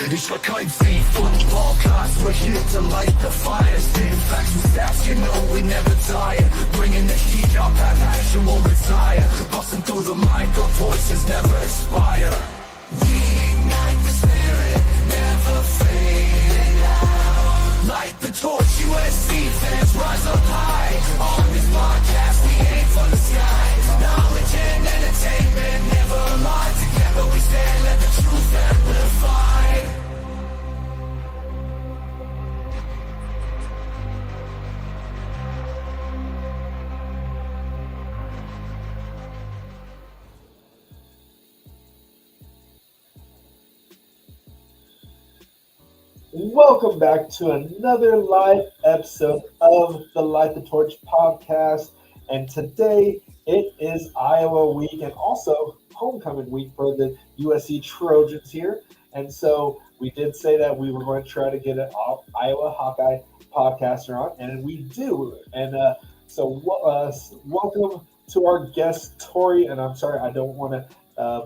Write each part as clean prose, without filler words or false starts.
Ich war kein Footballcast, we're here to light the fire. Stating facts and stats, you know we never tire. Bringing the heat up, have action won't retire. Busting through the mic, our voices never expire. We ignite the spirit, never fading out. Light the torch, USC fans rise up high. On this podcast, we aim for the sky. Knowledge and entertainment never lie. Together we stand, let the truth amplify. Welcome back to another live episode of the Light the Torch podcast. And today it is Iowa week and also homecoming week for the USC Trojans here. And so we did say that we were going to try to get an Iowa Hawkeye podcaster on, and we do. And so welcome to our guest, Tory. And I'm sorry, I don't want to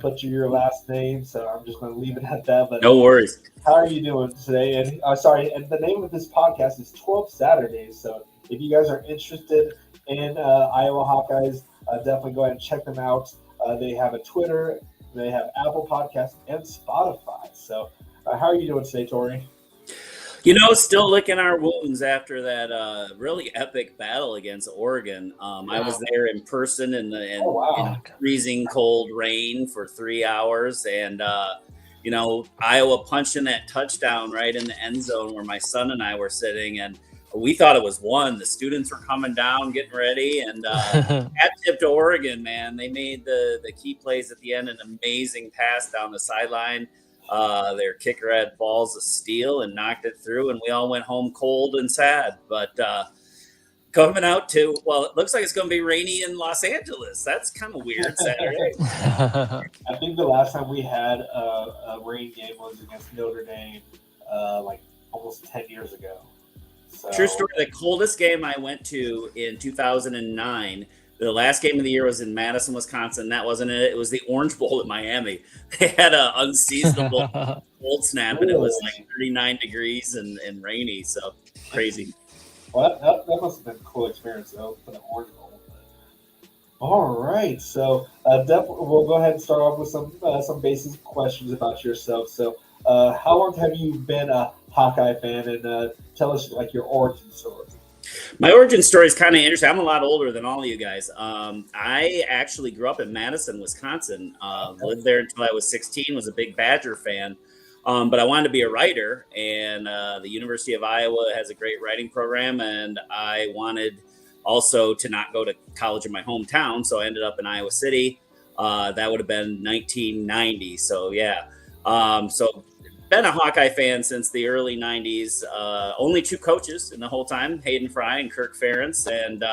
butcher your last name, so I'm just going to leave it at that. But no worries. How are you doing today? And and the name of this podcast is 12 Saturdays. So if you guys are interested in Iowa Hawkeyes, definitely go ahead and check them out. They have a Twitter, they have Apple Podcasts, and Spotify. So how are you doing today, Tory? You know, still licking our wounds after that really epic battle against Oregon. I was there in person in freezing cold rain for 3 hours, and Iowa punched in that touchdown right in the end zone where my son and I were sitting, and we thought it was won. The students were coming down, getting ready, and hat tip to Oregon, man. They made the key plays at the end, an amazing pass down the sideline. Their kicker had balls of steel and knocked it through, and we all went home cold and sad. But coming out to, well, it looks like it's going to be rainy in Los Angeles. That's kind of weird Saturday. I think the last time we had a rain game was against Notre Dame, like almost 10 years ago. So. True story. The coldest game I went to in 2009. The last game of the year was in Madison, Wisconsin. That wasn't it. It was the Orange Bowl at Miami. They had an unseasonable cold snap, and it was like 39 degrees and rainy. So crazy. Well, that must have been a cool experience, though, for the Orange Bowl. All right. So definitely, we'll go ahead and start off with some basic questions about yourself. So how long have you been a Hawkeye fan? And tell us, like, your origin story. My origin story is kind of interesting. I'm a lot older than all of you guys. I actually grew up in Madison, Wisconsin. Lived there until I was 16, was a big Badger fan. But I wanted to be a writer, and the University of Iowa has a great writing program, and I wanted also to not go to college in my hometown, so I ended up in Iowa City. That would have been 1990. So, yeah. So been a Hawkeye fan since the early 90s. Only two coaches in the whole time, Hayden Fry and Kirk Ferentz, and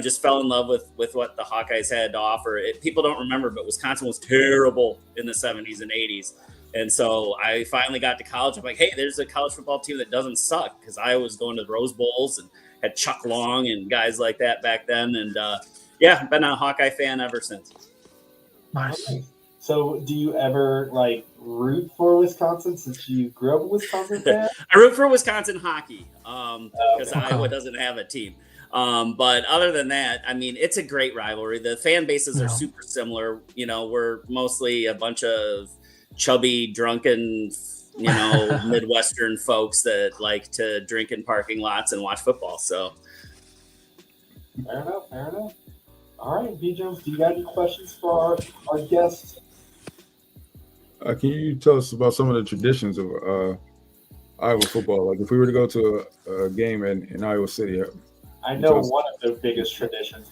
just fell in love with what the Hawkeyes had to offer. People don't remember, but Wisconsin was terrible in the 70s and 80s. And so I finally got to college. I'm like, hey, there's a college football team that doesn't suck, because I was going to the Rose Bowls and had Chuck Long and guys like that back then. And been a Hawkeye fan ever since. Nice. So do you ever root for Wisconsin since you grew up a Wisconsin fan? I root for Wisconsin hockey because Iowa doesn't have a team. But other than that, I mean, it's a great rivalry. The fan bases are super similar. You know, we're mostly a bunch of chubby, drunken, Midwestern folks that like to drink in parking lots and watch football. So fair enough. All right, B. Jones, do you got any questions for our guests? Can you tell us about some of the traditions of Iowa football? Like, if we were to go to a game in Iowa City, I know one of the biggest traditions.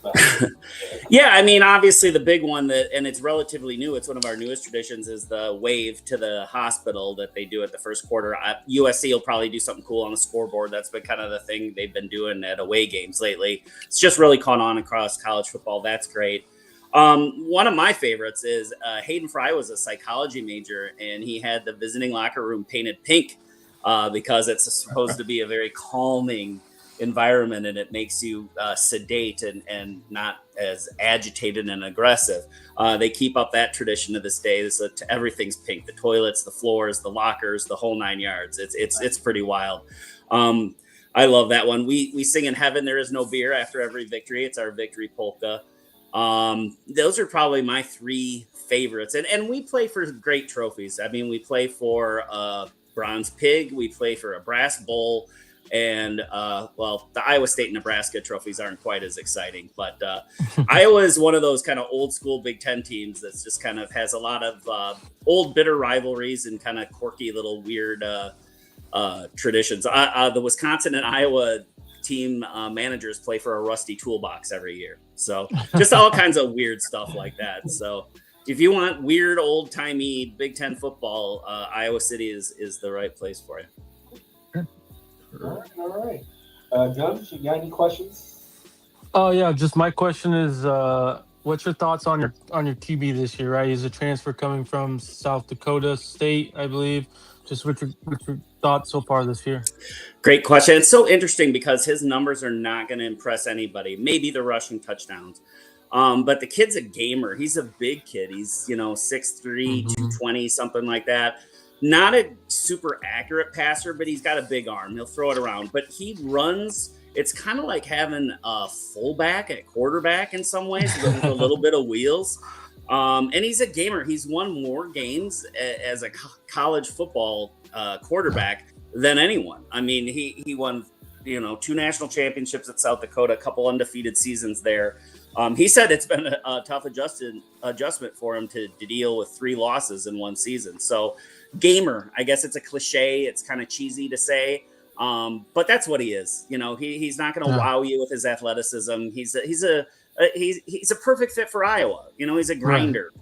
Yeah, I mean, obviously the big one and it's relatively new. It's one of our newest traditions is the wave to the hospital that they do at the first quarter. USC will probably do something cool on the scoreboard. That's been kind of the thing they've been doing at away games lately. It's just really caught on across college football. That's great. One of my favorites is Hayden Fry was a psychology major, and he had the visiting locker room painted pink because it's supposed to be a very calming environment, and it makes you sedate and not as agitated and aggressive. They keep up that tradition to this day. Everything's pink: the toilets, the floors, the lockers, the whole 9 yards. It's pretty wild. I love that one. We sing "In Heaven There Is No Beer" after every victory. It's our victory polka. Those are probably my 3 favorites. And we play for great trophies. I mean, we play for a bronze pig, we play for a brass bull, and the Iowa State and Nebraska trophies aren't quite as exciting, but Iowa is one of those kind of old school Big Ten teams that's just kind of has a lot of old bitter rivalries and kind of quirky little weird traditions. The Wisconsin and Iowa team managers play for a rusty toolbox every year. So just all kinds of weird stuff like that. So if you want weird old timey Big Ten football, Iowa City is the right place for you. All right. Guns, you got any questions? Oh yeah, just my question is, what's your thoughts on your QB this year? Right, he's a transfer coming from South Dakota State, I believe. Just what's your thoughts so far this year? Great question. It's so interesting because his numbers are not going to impress anybody. Maybe the rushing touchdowns. But the kid's a gamer. He's a big kid. He's, 6'3", 220, something like that. Not a super accurate passer, but he's got a big arm. He'll throw it around. But he runs. It's kind of like having a fullback at quarterback in some ways with a little bit of wheels. And he's a gamer. He's won more games as a college football quarterback than anyone. I mean, he won, 2 national championships at South Dakota, a couple undefeated seasons there. He said it's been a tough adjustment for him to deal with 3 losses in one season. So gamer, I guess it's a cliche. It's kind of cheesy to say, but that's what he is. He's not going to wow you with his athleticism. He's a perfect fit for Iowa. He's a grinder,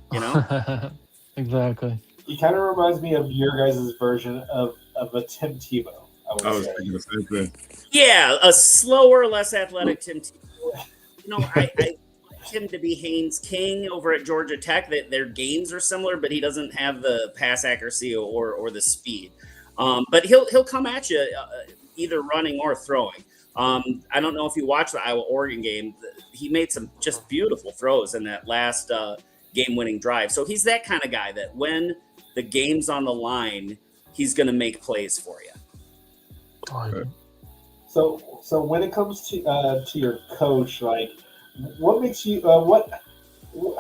Exactly. He kind of reminds me of your guys' version of a Tim Tebow. I was thinking the same thing. Yeah, a slower, less athletic Tim Tebow. I like him to be Haynes King over at Georgia Tech. That their games are similar, but he doesn't have the pass accuracy or the speed. But he'll come at you either running or throwing. I don't know if you watched the Iowa-Oregon game. He made some just beautiful throws in that last game-winning drive. So he's that kind of guy that when the game's on the line, he's going to make plays for you. So when it comes to your coach, like, what makes you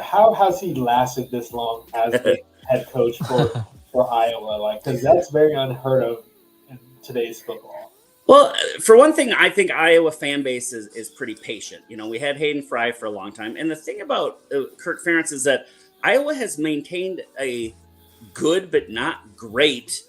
how has he lasted this long as the head coach for Iowa? Like, because that's very unheard of in today's football. Well, for one thing, I think Iowa fan base is pretty patient. We had Hayden Fry for a long time. And the thing about Kirk Ferentz is that Iowa has maintained a good but not great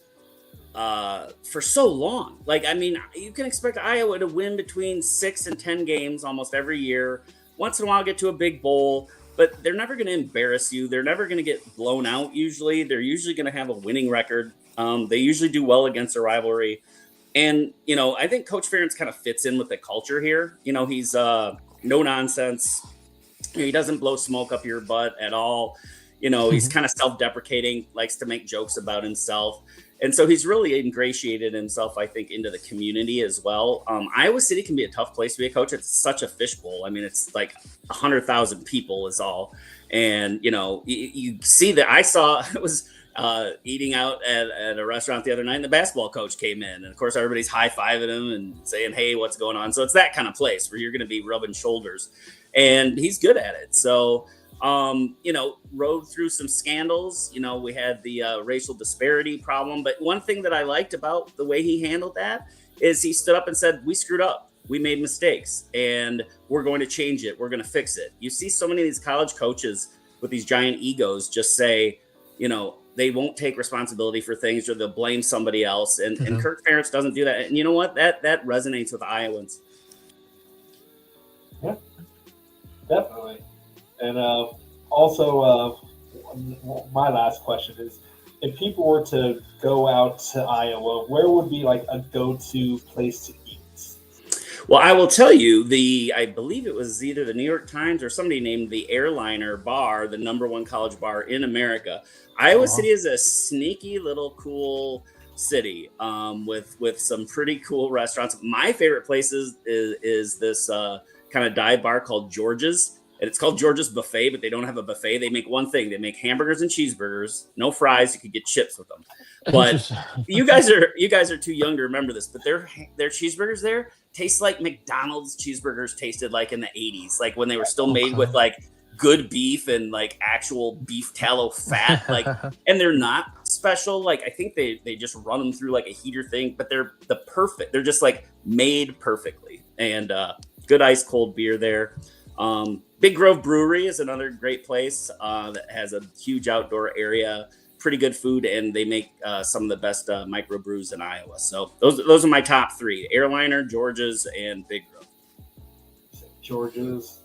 for so long. Like, I mean, you can expect Iowa to win between 6 and 10 games almost every year. Once in a while, get to a big bowl. But they're never going to embarrass you. They're never going to get blown out usually. They're usually going to have a winning record. They usually do well against a rivalry. And, I think Coach Ferentz kind of fits in with the culture here. He's no nonsense. He doesn't blow smoke up your butt at all. He's kind of self-deprecating, likes to make jokes about himself. And so he's really ingratiated himself, I think, into the community as well. Iowa City can be a tough place to be a coach. It's such a fishbowl. I mean, it's like 100,000 people is all. And, you see that I was eating out at a restaurant the other night, and the basketball coach came in. And, of course, everybody's high-fiving him and saying, hey, what's going on? So it's that kind of place where you're going to be rubbing shoulders. And he's good at it. So, rode through some scandals. We had the racial disparity problem. But one thing that I liked about the way he handled that is he stood up and said, we screwed up. We made mistakes and we're going to change it. We're going to fix it. You see so many of these college coaches with these giant egos just say, they won't take responsibility for things or they'll blame somebody else. And Kirk Ferentz doesn't do that. And you know what? That resonates with Iowans. Yeah, definitely. And also, my last question is, if people were to go out to Iowa, where would be like a go-to place to eat? Well, I will tell you, I believe it was either the New York Times or somebody named the Airliner Bar the #1 college bar in America. Iowa City is a sneaky little cool city with some pretty cool restaurants. My favorite place is this kind of dive bar called George's. And it's called George's Buffet, but they don't have a buffet. They make one thing. They make hamburgers and cheeseburgers. No fries. You could get chips with them. But you guys are too young to remember this. But their cheeseburgers there taste like McDonald's cheeseburgers tasted like in the 80s, like when they were still made with like good beef and like actual beef tallow fat. Like, and they're not special. Like I think they just run them through like a heater thing. But they're perfect. They're just like made perfectly. And good ice cold beer there. Big Grove Brewery is another great place that has a huge outdoor area, pretty good food, and they make some of the best microbrews in Iowa. So those are my top three: Airliner, George's, and Big Grove. George's.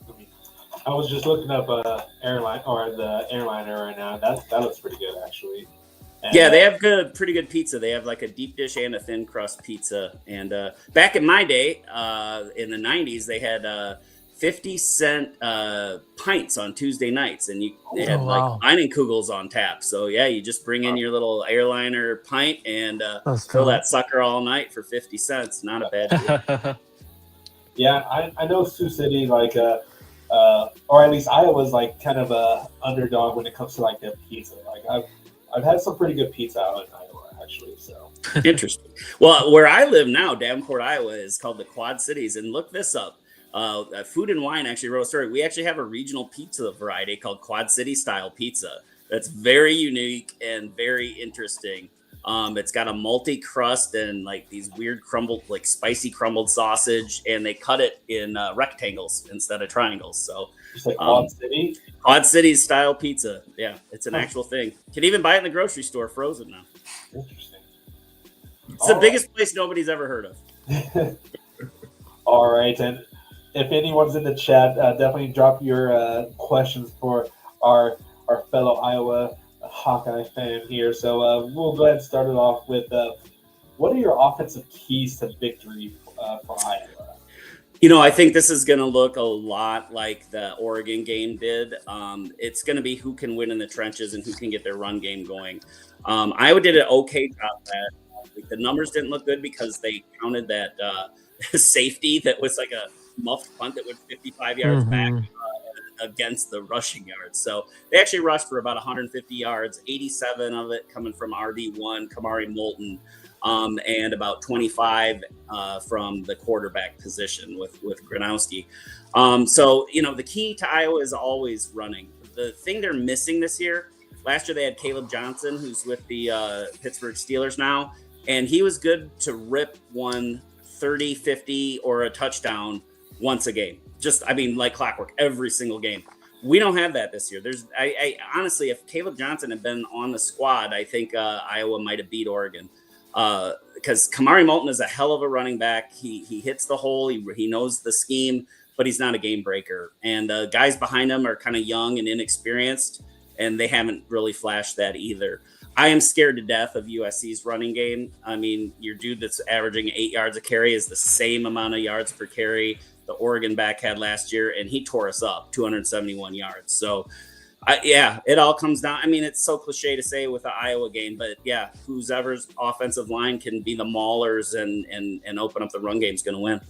I was just looking up the Airliner right now. That looks pretty good, actually. And, yeah, they have pretty good pizza. They have like a deep dish and a thin crust pizza. And back in my day, in the 90s, they had 50-cent pints on Tuesday nights, and they had like Leinenkugels on tap. So yeah, you just bring in your little Airliner pint and fill that sucker all night for 50 cents. Not a bad deal. Yeah, I know Sioux City, like or at least Iowa's like kind of a underdog when it comes to like their pizza. Like I've had some pretty good pizza out in Iowa, actually. So interesting. Well, where I live now, Davenport, Iowa, is called the Quad Cities, and look this up. Food and Wine actually wrote a story. We actually have a regional pizza variety called Quad City style pizza. That's very unique and very interesting. It's got a multi crust and like these weird crumbled, like spicy crumbled sausage, and they cut it in rectangles instead of triangles. So Quad City? Quad City style pizza. Yeah, it's an actual thing. Can even buy it in the grocery store frozen now. Interesting. It's the biggest place nobody's ever heard of. All right, and if anyone's in the chat, definitely drop your questions for our fellow Iowa Hawkeye fan here. So we'll go ahead and start it off with what are your offensive keys to victory for Iowa? You know, I think this is going to look a lot like the Oregon game did. It's going to be who can win in the trenches and who can get their run game going. Iowa did an okay job at that. The numbers didn't look good because they counted that safety that was like a muffed punt that went 55 yards back against the rushing yards. So they actually rushed for about 150 yards, 87 of it coming from RD1, Kamari Moulton, and about 25 from the quarterback position with Gronowski. So, you know, the key to Iowa is always running. The thing they're missing this year, last year they had Caleb Johnson, who's with the Pittsburgh Steelers now, and he was good to rip one 30, 50, or a touchdown once a game. Just, I mean, like clockwork, every single game. We don't have that this year. I honestly, if Caleb Johnson had been on the squad, I think Iowa might have beat Oregon. Because Kamari Moulton is a hell of a running back. He hits the hole. He knows the scheme, but he's not a game breaker. And guys behind him are kind of young and inexperienced, and they haven't really flashed that either. I am scared to death of USC's running game. I mean, your dude that's averaging 8 yards a carry is the same amount of yards per carry the Oregon back had last year, and he tore us up 271 yards. So, yeah, it all comes down. I mean, it's so cliche to say with the Iowa game, but yeah, whoever's offensive line can be the maulers and open up the run game is going to win.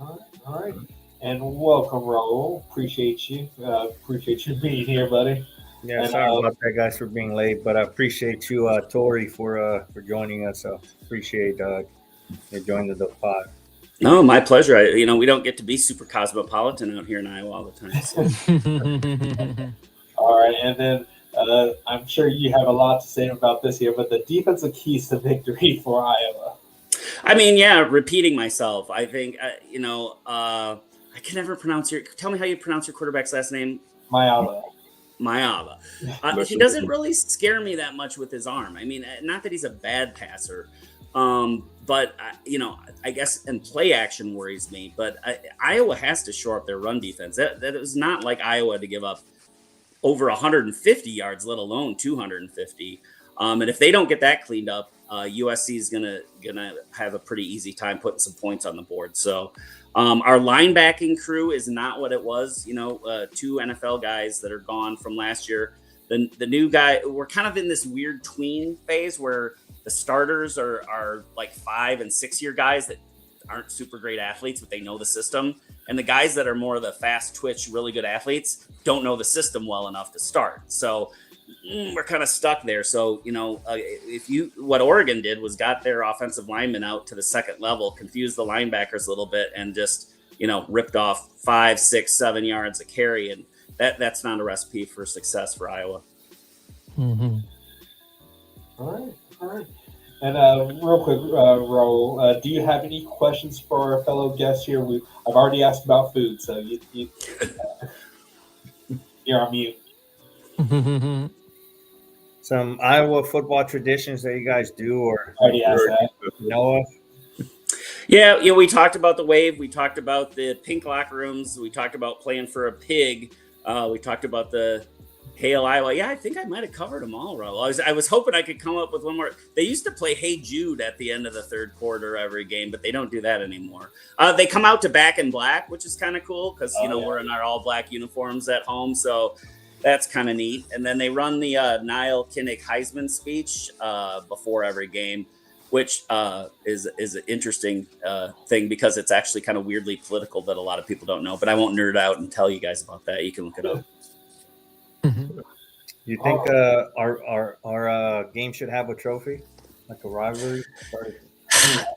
All right. And welcome, Raul. Appreciate you. Appreciate you being here, buddy. Yeah, sorry about that, guys, for being late, but I appreciate you, Tory, for joining us. Appreciate you joining the pod. No, my pleasure. We don't get to be super cosmopolitan out here in Iowa all the time. So. All right, and then I'm sure you have a lot to say about this here, but the defensive keys to victory for Iowa. I mean, yeah, repeating myself. I think, I can never pronounce tell me how you pronounce your quarterback's last name. Mayava. He doesn't really scare me that much with his arm. I mean, not that he's a bad passer. But, I guess, and play action worries me. But Iowa has to shore up their run defense. That is not like Iowa to give up over 150 yards, let alone 250. And if they don't get that cleaned up, USC is gonna have a pretty easy time putting some points on the board. So our linebacking crew is not what it was. Two NFL guys that are gone from last year. The new guy, we're kind of in this weird tween phase where The starters are like 5 and 6 year guys that aren't super great athletes, but they know the system. And the guys that are more of the fast twitch, really good athletes don't know the system well enough to start. So we're kind of stuck there. So, what Oregon did was got their offensive linemen out to the second level, confused the linebackers a little bit, and just, ripped off 5, 6, 7 yards a carry. And that's not a recipe for success for Iowa. Mm-hmm. All right. And real quick, Raul, do you have any questions for our fellow guests here? I've already asked about food, so you're on mute. Some Iowa football traditions that you guys do or Already asked that. know of? Yeah, we talked about the wave. We talked about the pink locker rooms. We talked about playing for a pig. We talked about the Hail Iowa. Yeah, I think I might have covered them all, Raul. I was hoping I could come up with one more. They used to play Hey Jude at the end of the third quarter every game, but they don't do that anymore. They come out to Back in Black, which is kind of cool because, we're in our all black uniforms at home. So that's kind of neat. And then they run the Niall Kinnick Heisman speech before every game, which is an interesting thing because it's game kind of weirdly political that a lot of people don't know. But I won't nerd out and tell you guys about that. You can look it up. You think our game should have a trophy, like a rivalry?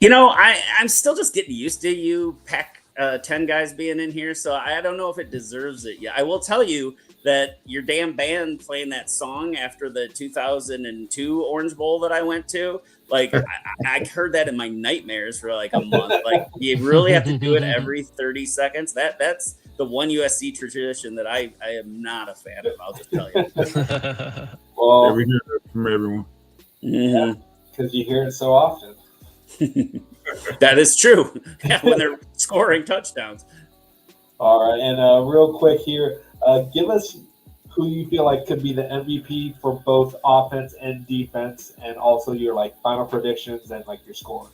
I'm still just getting used to you Pac 10 guys being in here, so I don't know if it deserves it yet. I will tell you that your damn band playing that song after the 2002 Orange Bowl that I went to, like I heard that in my nightmares for like a month. Like you really have to do it every 30 seconds. That's the one USC tradition that I am not a fan of. I'll just tell you. Well, we hear that from everyone. because you hear it so often. That is true. Yeah, when they're scoring touchdowns. All right, and real quick here, give us who you feel like could be the MVP for both offense and defense, and also your final predictions and your score.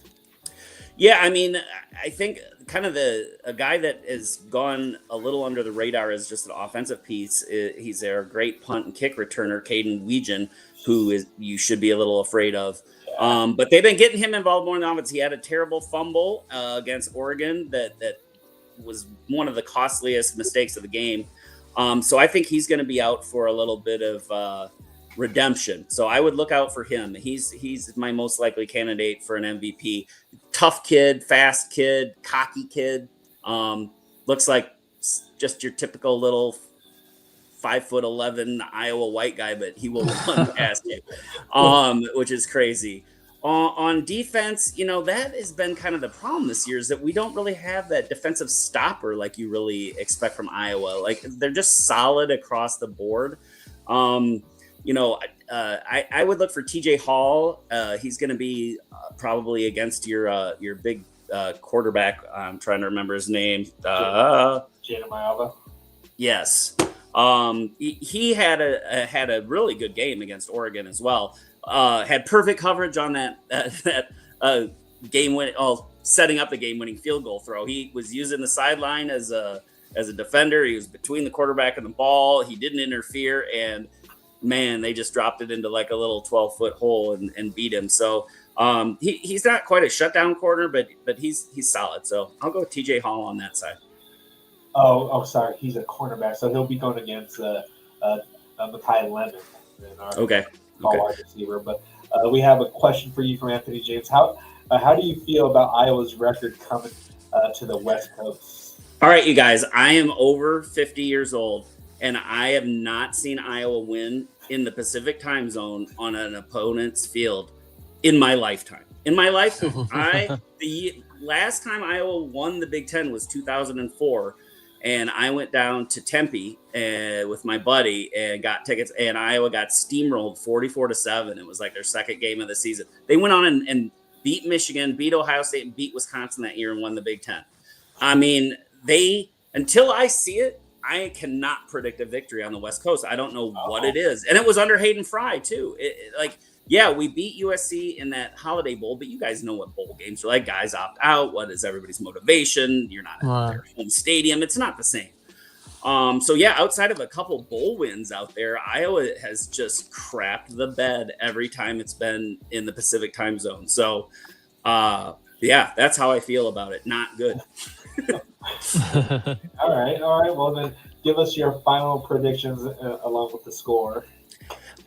Yeah, I mean, I think kind of a guy that has gone a little under the radar as just an offensive piece. He's their great punt and kick returner, Caden Weegan, who you should be a little afraid of. But they've been getting him involved more in the offense. He had a terrible fumble against Oregon that was one of the costliest mistakes of the game. So I think he's going to be out for a little bit of redemption. So I would look out for him. He's my most likely candidate for an MVP. Tough kid, fast kid, cocky kid. Looks like just your typical little 5'11" Iowa white guy, but he will run past you, which is crazy. On defense, that has been kind of the problem this year is that we don't really have that defensive stopper like you really expect from Iowa. Like they're just solid across the board. I would look for TJ Hall. He's going to be probably against your big quarterback. I'm trying to remember his name. Janamaeva. Yes. He had a really good game against Oregon as well. Had perfect coverage on that game win. Setting up the game-winning field goal throw. He was using the sideline as a defender. He was between the quarterback and the ball. He didn't interfere, and man, they just dropped it into like a little 12-foot hole and beat him. So he's not quite a shutdown corner, but he's solid. So I'll go with TJ Hall on that side. Oh, sorry. He's a cornerback, so he'll be going against Makai Lemon. Okay. Wide receiver. But we have a question for you from Anthony James. How do you feel about Iowa's record coming to the West Coast? All right, you guys. I am over 50 years old, and I have not seen Iowa win in the Pacific time zone on an opponent's field in my lifetime. The last time Iowa won the Big Ten was 2004. And I went down to Tempe with my buddy and got tickets, and Iowa got steamrolled 44-7. It was like their second game of the season. They went on and beat Michigan, beat Ohio State, and beat Wisconsin that year and won the Big Ten. I mean, until I see it, I cannot predict a victory on the West Coast. I don't know what it is. And it was under Hayden Fry, too. Yeah, we beat USC in that Holiday Bowl, but you guys know what bowl games are like. Guys opt out. What is everybody's motivation? You're not at their home stadium. It's not the same. So yeah, outside of a couple bowl wins out there, Iowa has just crapped the bed every time it's been in the Pacific time zone. So yeah, that's how I feel about it. Not good. All right. Well, then give us your final predictions along with the score.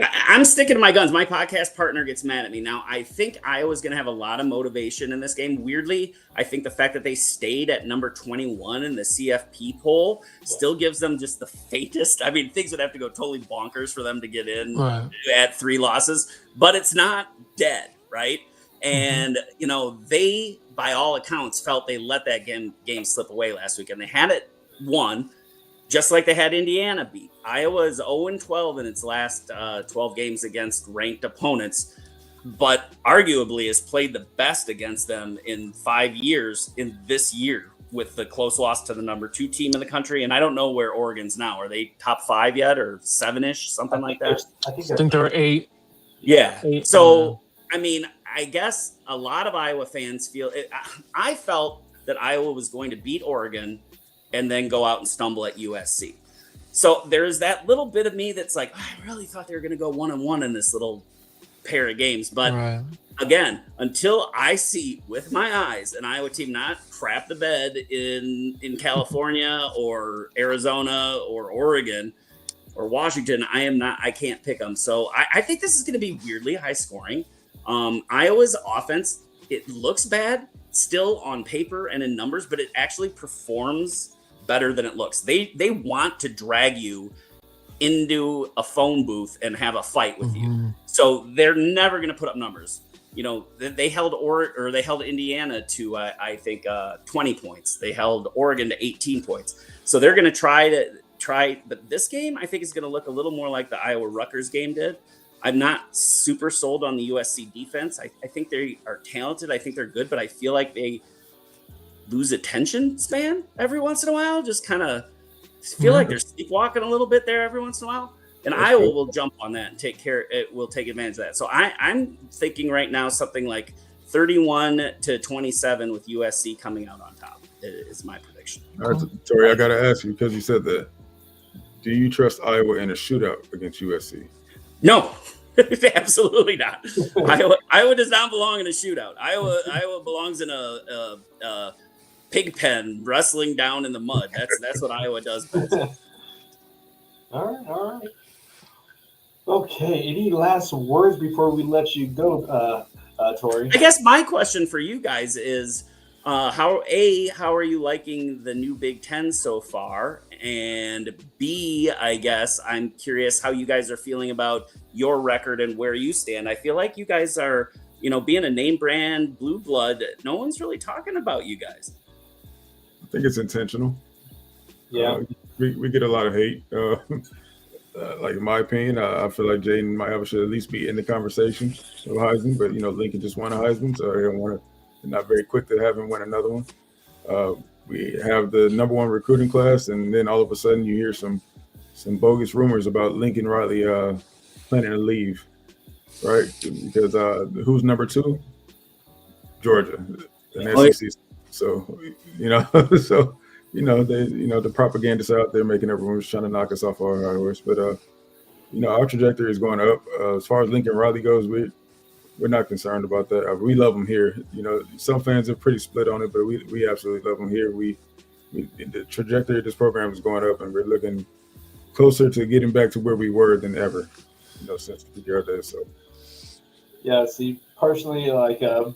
I'm sticking to my guns. My podcast partner gets mad at me. Now, I think Iowa's going to have a lot of motivation in this game. Weirdly, I think the fact that they stayed at number 21 in the CFP poll still gives them just the faintest. I mean, things would have to go totally bonkers for them to get in at 3 losses, but it's not dead, right? And, you know, they, by all accounts, felt they let that game slip away last week, and they had it won. Just like they had Indiana beat. Iowa is 0-12 in its last 12 games against ranked opponents, but arguably has played the best against them in 5 years in this year with the close loss to the number 2 team in the country. And I don't know where Oregon's now. Are they top 5 yet or 7-ish, something like that? I think they're 8. Yeah. 8, so, I mean, I guess a lot of Iowa fans feel it. I felt that Iowa was going to beat Oregon and then go out and stumble at USC. So there's that little bit of me that's like, I really thought they were going to go 1-1 in this little pair of games. But again, until I see with my eyes an Iowa team not crap the bed in California or Arizona or Oregon or Washington, I can't pick them. So I think this is going to be weirdly high scoring. Iowa's offense, it looks bad still on paper and in numbers, but it actually performs better than it looks. They want to drag you into a phone booth and have a fight with you. So they're never going to put up numbers. You know, they held Indiana to I think 20 points. They held Oregon to 18 points. So they're going to try. But this game I think is going to look a little more like the Iowa Rutgers game did. I'm not super sold on the USC defense. I think they are talented. I think they're good, but I feel like they lose attention span every once in a while. Just kind of feel like they're sleepwalking a little bit there every once in a while. And Iowa will jump on that and take advantage of that. So I'm thinking right now something like 31-27 with USC coming out on top is my prediction. All right, Tori, I got to ask you, because you said that, do you trust Iowa in a shootout against USC? No, absolutely not. Iowa does not belong in a shootout. Iowa belongs in a pig pen wrestling down in the mud. That's what Iowa does best. All right. Okay, any last words before we let you go, Tori? I guess my question for you guys is, how are you liking the new Big Ten so far? And B, I guess I'm curious how you guys are feeling about your record and where you stand. I feel like you guys are, being a name brand blue blood, no one's really talking about you guys. I think it's intentional. Yeah. We get a lot of hate. Like in my opinion, I feel like Jaden might should at least be in the conversation of Heisman, but Lincoln just won a Heisman, so they don't want to. They're not very quick to have him win another one. We have the number 1 recruiting class, and then all of a sudden you hear some bogus rumors about Lincoln Riley planning to leave, right? Because who's number 2? Georgia, an SEC. So the propagandists out there making everyone's trying to knock us off our high horse. But our trajectory is going up. As far as Lincoln Riley goes, we're not concerned about that. We love him here. Some fans are pretty split on it, but we absolutely love him here. The trajectory of this program is going up, and we're looking closer to getting back to where we were than ever, since the beginning of this. So. Yeah, see, personally,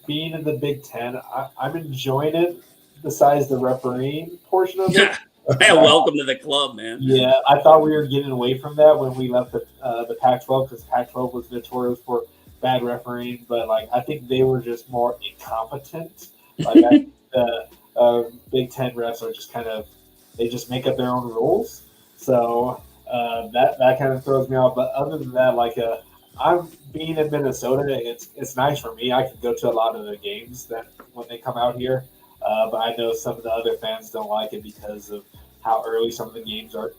being in the Big Ten, I'm enjoying it besides the refereeing portion of it. Welcome to the club, man. Yeah, I thought we were getting away from that when we left the Pac-12, because Pac-12 was notorious for bad refereeing, but I think they were just more incompetent. I think the Big Ten refs are just they just make up their own rules. So that kind of throws me off. But other than that, I'm being in Minnesota, it's nice for me. I can go to a lot of the games that when they come out here. But I know some of the other fans don't like it because of how early some of the games are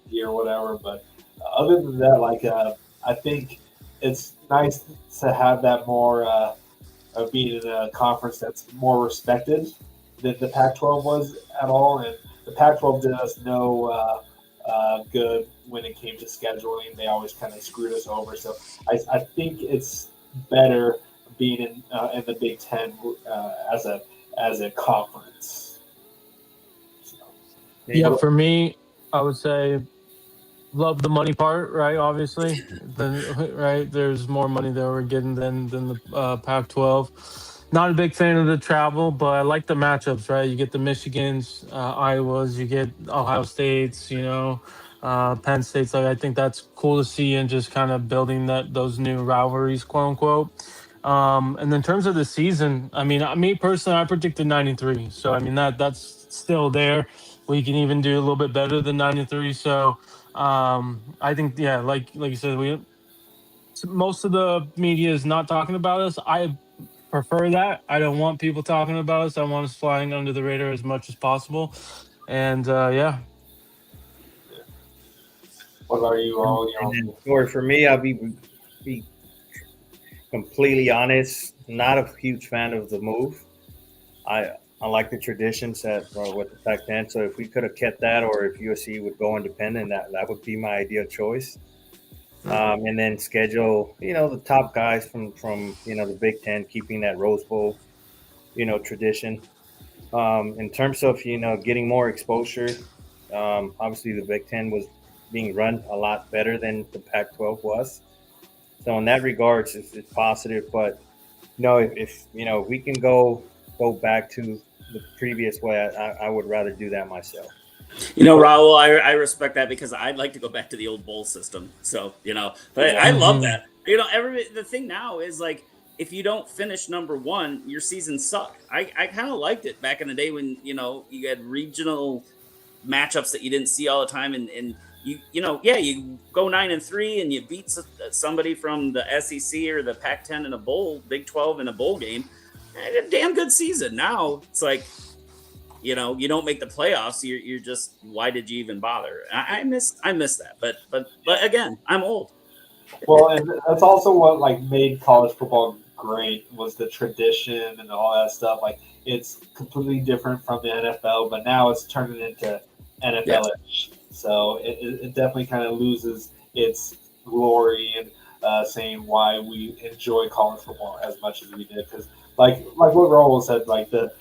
here or whatever. But other than that, I think it's nice to have that more of being in a conference that's more respected than the Pac-12 was at all. And the Pac-12 did us no good when it came to scheduling. They always kind of screwed us over. So I think it's better being in the Big Ten as a conference. So, Yeah, for me, I would say love the money part, right? Obviously, right, there's more money that we're getting than the Pac-12. Not a big fan of the travel, but I like the matchups, right? You get the Michigans, Iowas, you get Ohio States, Penn State's. Like, I think that's cool to see, and just kind of building those new rivalries, quote unquote. And in terms of the season, I mean, me personally, I predicted 93. So I mean that's still there. We can even do a little bit better than 93. So I think, yeah, like you said, most of the media is not talking about us. I prefer that. I don't want people talking about us. I want us flying under the radar as much as possible. And yeah. what about you all? Or for me, I'll be completely honest. Not a huge fan of the move. I like the traditions with the Pac-10. So if we could have kept that, or if USC would go independent, that would be my ideal choice. And then schedule, the top guys from the Big Ten, keeping that Rose Bowl, tradition. In terms of getting more exposure, obviously the Big Ten was being run a lot better than the Pac-12 was. So in that regards, it's positive. But if we can go back to the previous way, I would rather do that myself. Raul, I respect that, because I'd like to go back to the old bowl system. So, but I love that. The thing now is, like, if you don't finish number one, your season sucked. I kind of liked it back in the day when, you had regional matchups that you didn't see all the time. And you go 9-3 and you beat somebody from the SEC or the Pac-10 in a bowl, Big 12 in a bowl game. A damn good season. Now it's like, you don't make the playoffs. You're just, why did you even bother? I miss that. But again, I'm old. Well, and that's also what made college football great, was the tradition and all that stuff. Like, it's completely different from the NFL, but now it's turning into NFL-ish. Yeah. So it definitely kind of loses its glory, and saying why we enjoy college football as much as we did. Because like what Raul said, like the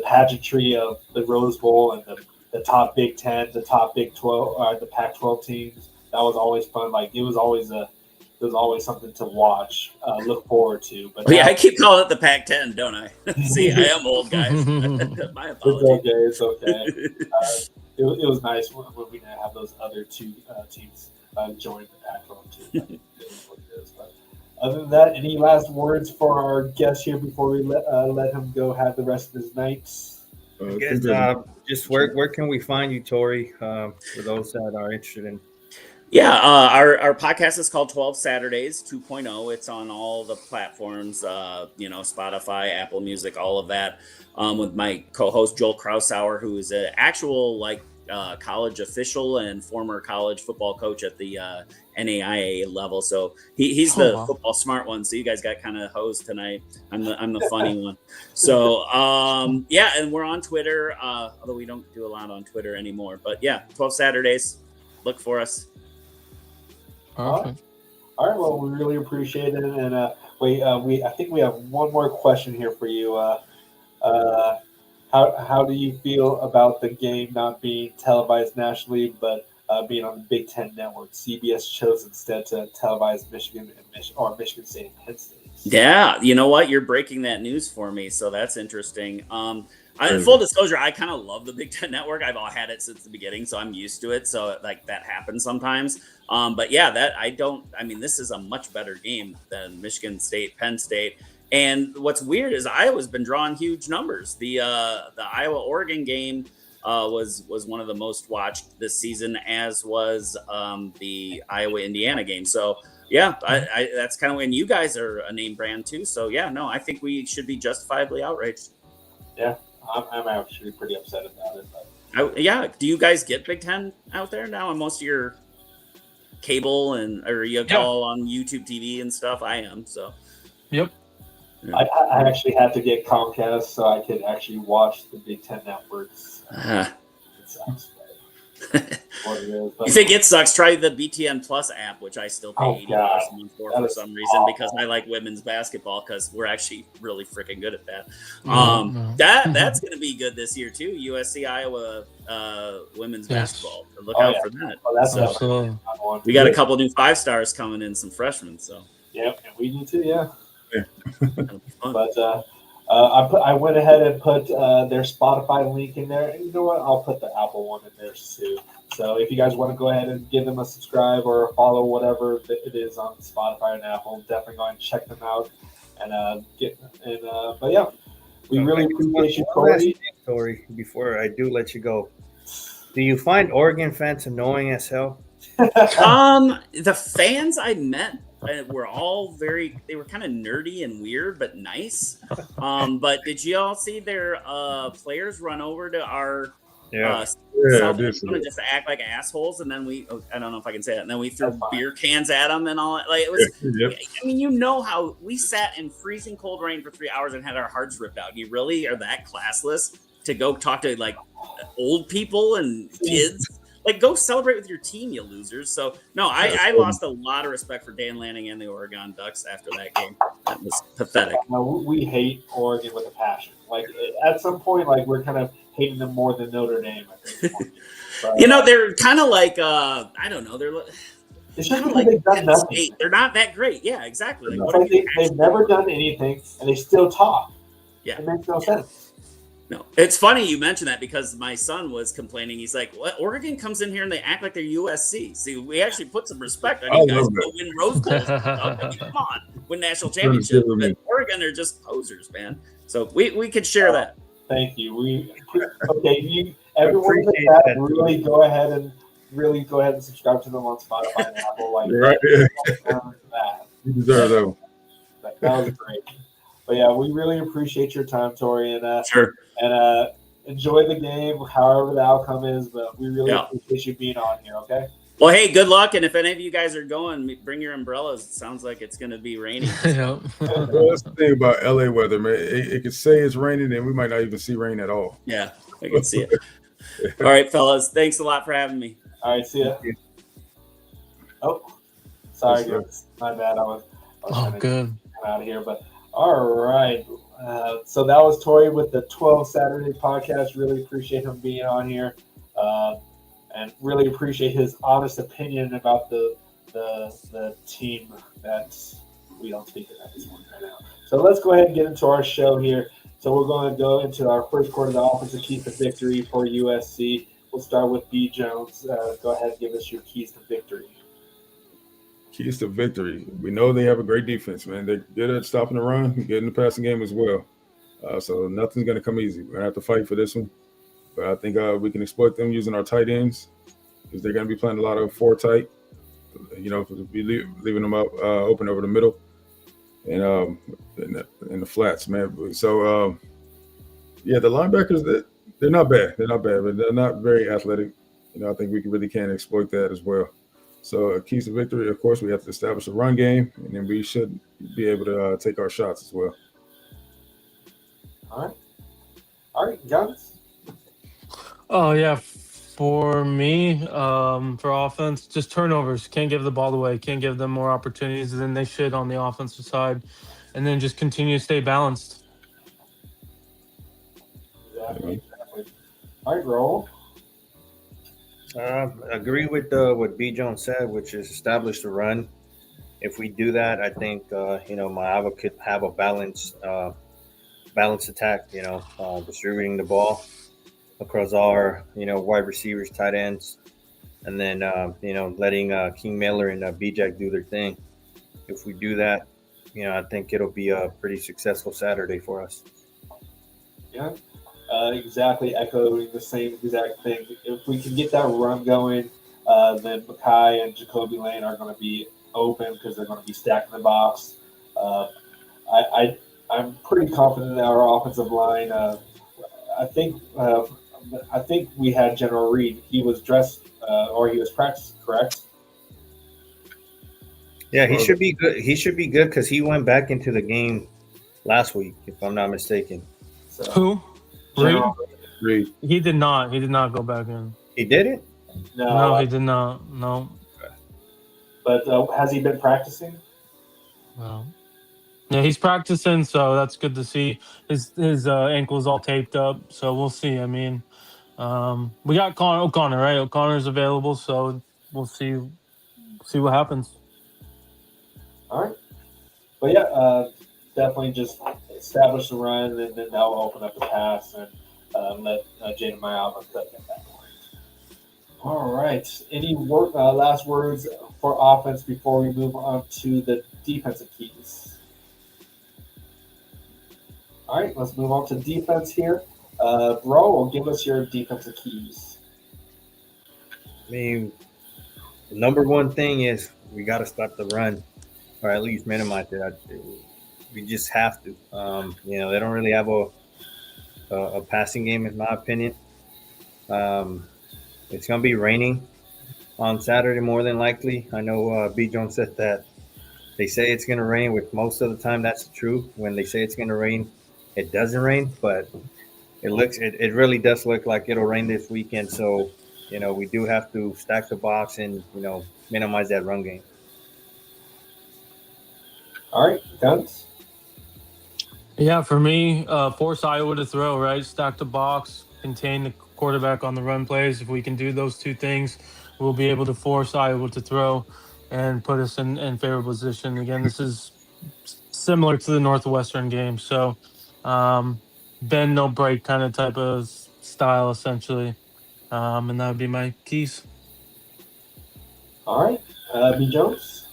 pageantry of the Rose Bowl and the top Big Ten, the top Big 12, the Pac-12 teams, that was always fun. Like, it was always something to watch, look forward to. But I keep calling it the Pac-10, don't I? See, I am old, guys. My apologies. It's okay. It was nice when we didn't have those other two teams join the Pac-12 too. It is what it is. But other than that, any last words for our guest here before we let him go have the rest of his night? Just where can we find you, Tory, for those that are interested in? Yeah, our podcast is called 12 Saturdays 2.0. It's on all the platforms, Spotify, Apple Music, all of that, with my co-host Joel Krausauer, who is an actual college official and former college football coach at the NAIA level. So he's the football smart one. So you guys got kind of hosed tonight. I'm the funny one. So and we're on Twitter, although we don't do a lot on Twitter anymore. But yeah, 12 Saturdays. Look for us. All right. Well, we really appreciate it, and I think we have one more question here for you. How do you feel about the game not being televised nationally, but being on the Big Ten network? CBS chose instead to televise Michigan and Michigan State and Penn State. Yeah, you know what? You're breaking that news for me, so that's interesting. Full disclosure, I kind of love the Big Ten network. I've all had it since the beginning, so I'm used to it. So that happens sometimes. But yeah, this is a much better game than Michigan State, Penn State. And what's weird is Iowa's been drawing huge numbers. The Iowa-Oregon game was one of the most watched this season, as was the Iowa-Indiana game. So yeah, that's kind of when you guys are a name brand too. So yeah, no, I think we should be justifiably outraged. Yeah, I'm actually pretty upset about it. But. Do you guys get Big Ten out there now on most of your cable or you call on YouTube TV and stuff? I am, so. Yep. Yeah. I actually had to get Comcast so I could actually watch the Big Ten networks. It sucks. what it is. But If it gets sucks, try the BTN Plus app, which I still pay Oh, $80 God. a month for That is some reason awful. because I like women's basketball because we're actually really freaking good at that. No. That's going to be good this year too. USC Iowa women's Yes. basketball. So look Oh, out yeah. for that. Oh, that's Absolutely. one. We got a couple new 5-stars coming in, some freshmen. So Yep, and we do too. Yeah. that'll be fun. But I went ahead and put their Spotify link in there, and you know what? I'll put the Apple one in there too. So if you guys want to go ahead and give them a subscribe or a follow, whatever it is on Spotify and Apple, definitely go and check them out. And but yeah, we really appreciate you, One last Tory. thing, Tory, before I do let you go, do you find Oregon fans annoying as hell? The fans I met were all they were kind of nerdy and weird, but nice. But did you all see their players run over to our I South did see Carolina that. just to act like assholes, and then I don't know if I can say that, and then we threw That's fine. beer cans at them and all that. Like it was, Yep. I mean, you know how we sat in freezing cold rain for 3 hours and had our hearts ripped out. You really are that classless to go talk to like old people and kids? Like, go celebrate with your team, you losers. So, no, I lost a lot of respect for Dan Lanning and the Oregon Ducks after that game. That was pathetic. No, we hate Oregon with a passion. Like at some point, like we're kind of hating them more than Notre Dame. I think. But, You know, they're kind of like, I don't know, they're it's just kind of because like they've done Penn nothing. State. They're not that great. Yeah, exactly. Like, It's what are like you they've never done anything, and they still talk. Yeah. It makes no sense. No, it's funny you mentioned that because my son was complaining. He's like, "What? Oregon comes in here and they act like they're USC." See, we actually put some respect on I you guys. love that. Go win Rose Bowls. I mean, come on, win national championships. with me. But Oregon are just posers, man. So we could share that. Thank you. Everyone in the Appreciate chat, that. really go ahead and subscribe to them on Spotify and Apple. Like Right. that. You deserve that one. That was great. But yeah, we really appreciate your time, Tori, and Sure. enjoy the game, however the outcome is. But we really Yeah. appreciate you being on here. Okay. Well, hey, good luck. And if any of you guys are going, bring your umbrellas. It sounds like it's going to be raining. Yep. Well, that's the thing about LA weather, man. It could say it's raining, and we might not even see rain at all. Yeah, I can see it. All right, fellas. Thanks a lot for having me. All right. See ya. Oh, sorry, Yes, sir. guys. My bad. I was Oh, trying to good. get out of here, but all right. So that was Tori with the 12 Saturday podcast. Really appreciate him being on here, and really appreciate his honest opinion about the team that we don't speak of at this point right now. So let's go ahead and get into our show here. So we're going to go into our first quarter of the offensive keys to victory for USC. We'll start with B. Jones. Go ahead and give us your keys to victory. Keys to victory. We know they have a great defense, man. They're good at stopping the run, good in the passing game as well. So nothing's going to come easy. We're going to have to fight for this one. But I think we can exploit them using our tight ends because they're going to be playing a lot of 4 tight. You know, leaving them out open over the middle and in the flats, man. So, yeah, the linebackers, they're not bad. They're not bad, but they're not very athletic. You know, I think we really can exploit that as well. So keys to victory, of course, we have to establish a run game, and then we should be able to take our shots as well. All right, Guns. Oh yeah, for me, for offense, just turnovers. Can't give the ball away. Can't give them more opportunities than they should on the offensive side, and then just continue to stay balanced. Exactly. All right, roll. Agree with what B. Jones said, which is establish the run. If we do that, I think Iowa could have a balanced attack. Distributing the ball across our wide receivers, tight ends, and then letting King Miller and B-Jack do their thing. If we do that, I think it'll be a pretty successful Saturday for us. Yeah, exactly. Echoing the same exact thing. If we can get that run going, then Mackay and Jacoby Lane are going to be open because they're going to be stacking the box. I'm pretty confident in our offensive line. I think we had General Reed. He was dressed or he was practiced, correct? Yeah, he should be good. He should be good because he went back into the game last week, if I'm not mistaken. So, Who? Reed? General, Reed. He did not. He did not go back in. He did it? No, he did not. No. But has he been practicing? No. Yeah, he's practicing, so that's good to see. His ankle's all taped up, so we'll see. I mean, we got O'Connor, right? O'Connor's available, so we'll see what happens. All right. But yeah, definitely just establish the run, and then that'll open up the pass and let Jaden Mayama cut that back. All right. Any last words for offense before we move on to the defensive keys? All right, let's move on to defense here. Bro, give us your defensive keys. I mean, the number one thing is we got to stop the run, or at least minimize it. We just have to. They don't really have a passing game, in my opinion. It's going to be raining on Saturday more than likely. I know B. Jones said that they say it's going to rain, which most of the time that's true. When they say it's going to rain, it doesn't rain, but it really does look like it'll rain this weekend. So, we do have to stack the box and, minimize that run game. All right, Guns? Yeah, for me, force Iowa to throw, right? Stack the box, contain the quarterback on the run plays. If we can do those two things, we'll be able to force Iowa to throw and put us in favorable position. Again, this is similar to the Northwestern game. So, bend, no break kind of type of style, essentially. And that would be my keys. All right. B. Jones?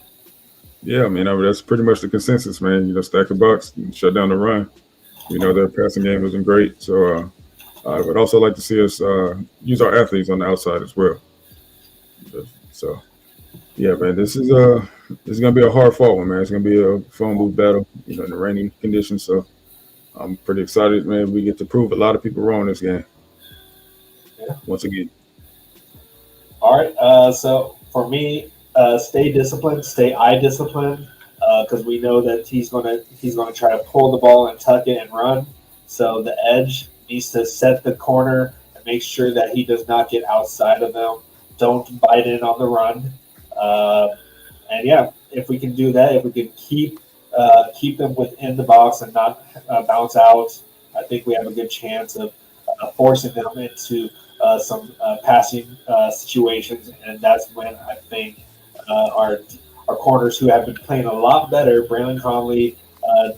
Yeah, I mean, that's pretty much the consensus, man. Stack the box, and shut down the run. We know their passing game isn't great, so I would also like to see us use our athletes on the outside as well. So, yeah, man, this is gonna be a hard fought one, man. It's gonna be a phone booth battle, in the rainy conditions. So, I'm pretty excited, man. We get to prove a lot of people wrong this game. Yeah. Once again. All right. So for me, stay disciplined, stay eye disciplined, because we know that he's gonna try to pull the ball and tuck it and run. So the edge needs to set the corner and make sure that he does not get outside of them. Don't bite in on the run. And yeah, if we can do that, if we can keep them within the box and not bounce out, I think we have a good chance of forcing them into some passing situations, and that's when I think our corners, who have been playing a lot better, Brandon Conley,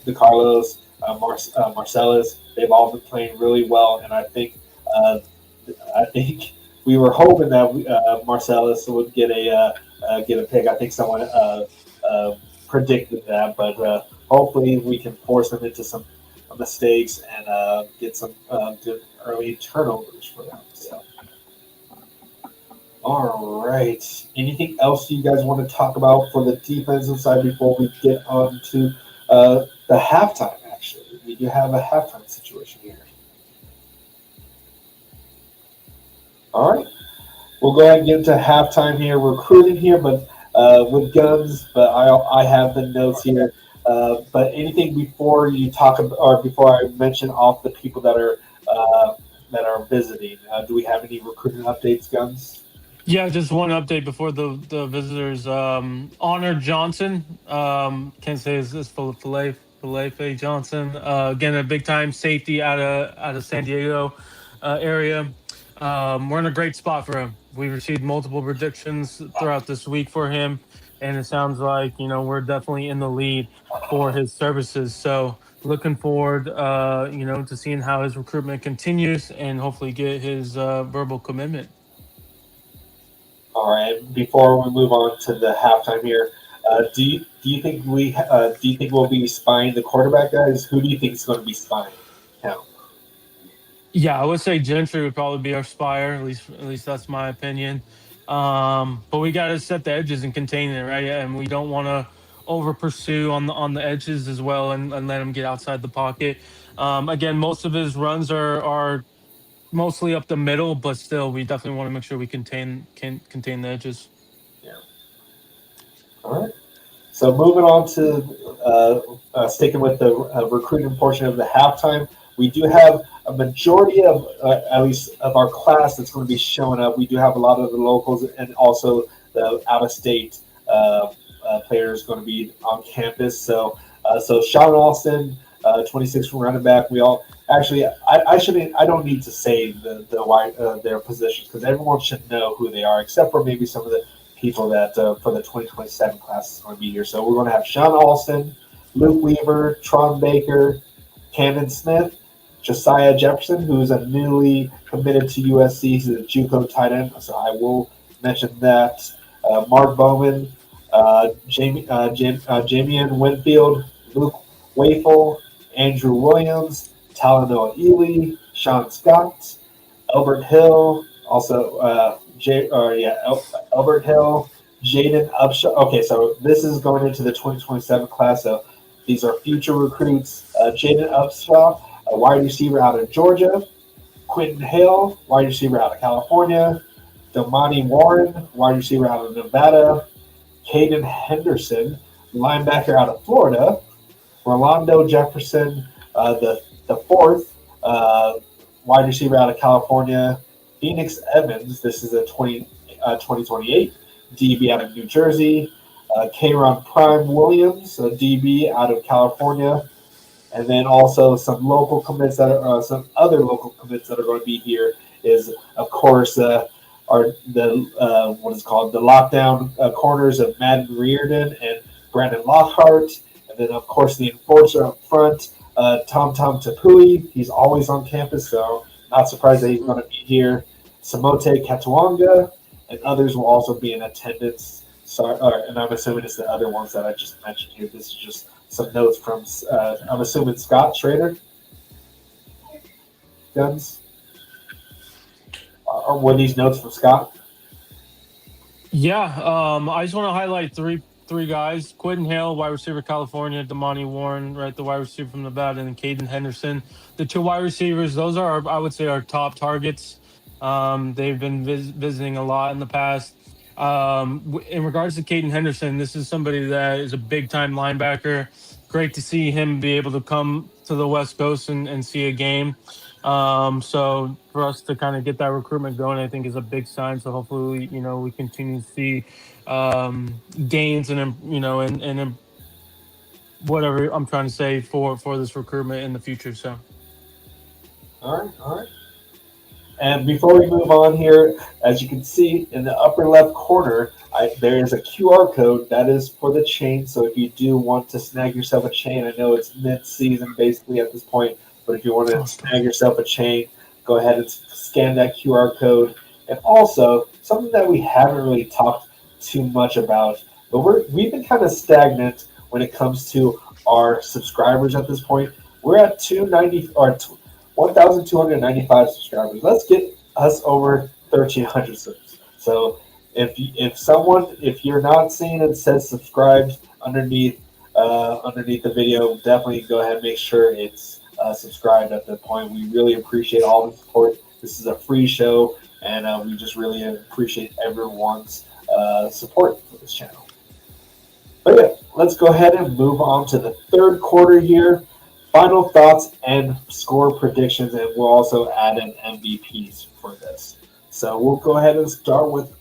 DeCarlos, Marcellus, they've all been playing really well, and I think we were hoping that Marcellus would get a pick. I think someone predicted that, but hopefully we can force them into some mistakes and get some good early turnovers for them. So. All right. Anything else you guys want to talk about for the defensive side before we get on to the halftime? Actually, we do have a halftime situation here. All right. We'll go ahead and get into halftime here. Recruiting here, but with Guns. But I have the notes here. But anything before you talk about, or before I mention off the people that are visiting? Do we have any recruiting updates, Guns? Yeah, just one update before the visitors. Honor Johnson, can't say his full Felipe Johnson. Again, a big time safety out of San Diego area. We're in a great spot for him. We received multiple predictions throughout this week for him, and it sounds like we're definitely in the lead for his services. So looking forward, to seeing how his recruitment continues and hopefully get his verbal commitment. All right. Before we move on to the halftime here, do you think we'll be spying the quarterback, guys? Who do you think is going to be spying him? Yeah, I would say Gentry would probably be our spire. At least that's my opinion. But we got to set the edges and contain it, right? And we don't want to over pursue on the edges as well and let him get outside the pocket. Again, most of his runs are mostly up the middle, but still, we definitely want to make sure we contain the edges. Yeah. All right. So moving on to sticking with the recruiting portion of the halftime, we do have a majority of, at least of our class that's going to be showing up. We do have a lot of the locals and also the out-of-state players going to be on campus. So Sean Alston, 26 from running back. We all actually, I don't need to say their positions because everyone should know who they are, except for maybe some of the people that for the 2027 class is going to be here. So we're going to have Sean Alston, Luke Weaver, Tron Baker, Camden Smith, Josiah Jefferson, who's a newly committed to USC. He's a JUCO tight end, so I will mention that. Mark Bowman, Jamian Winfield, Luke Wafel, Andrew Williams, Talanoa Ely, Sean Scott, Albert Hill, also Albert Hill, Jaden Upshaw. Okay, so this is going into the 2027 class. So these are future recruits. Jaden Upshaw, a wide receiver out of Georgia. Quentin Hale, wide receiver out of California. Damani Warren, wide receiver out of Nevada. Caden Henderson, linebacker out of Florida. Rolando Jefferson, the fourth wide receiver out of California. Phoenix Evans, this is a 2028 DB out of New Jersey. Kayron Prime Williams, a DB out of California. And then also some local commits that are some other local commits that are going to be here is, of course, what is called the lockdown corners of Madden Reardon and Brandon Lockhart. And then, of course, the enforcer up front, Tom Tapui. He's always on campus, so not surprised that he's going to be here. Samote Katawanga and others will also be in attendance. And I'm assuming it's the other ones that I just mentioned here. This is just some notes from, I'm assuming, Scott Schrader. Guns? Or were these notes from Scott? Yeah, I just want to highlight three guys: Quentin Hale, wide receiver, California; Damani Warren, right, the wide receiver from Nevada; and then Caden Henderson. The two wide receivers; those are, I would say, our top targets. They've been visiting a lot in the past. In regards to Caden Henderson, this is somebody that is a big-time linebacker. Great to see him be able to come to the West Coast and see a game. So for us to kind of get that recruitment going, I think is a big sign. So hopefully, we continue to see gains and whatever I'm trying to say for this recruitment in the future. So, all right. And before we move on here, as you can see in the upper left corner, there is a QR code that is for the chain. So if you do want to snag yourself a chain, I know it's mid-season basically at this point, but if you want to snag yourself a chain, go ahead and scan that QR code. And also, something that we haven't really talked too much about, but we've been kind of stagnant when it comes to our subscribers at this point. We're at 1,295 subscribers. Let's get us over 1,300 subs. So if you're not seeing it says subscribed underneath the video, definitely go ahead and make sure it's subscribed at that point. We really appreciate all the support. This is a free show, and we just really appreciate everyone's support for this channel. But yeah, let's go ahead and move on to the third quarter here. Final thoughts and score predictions, and we'll also add in MVPs for this. So we'll go ahead and start with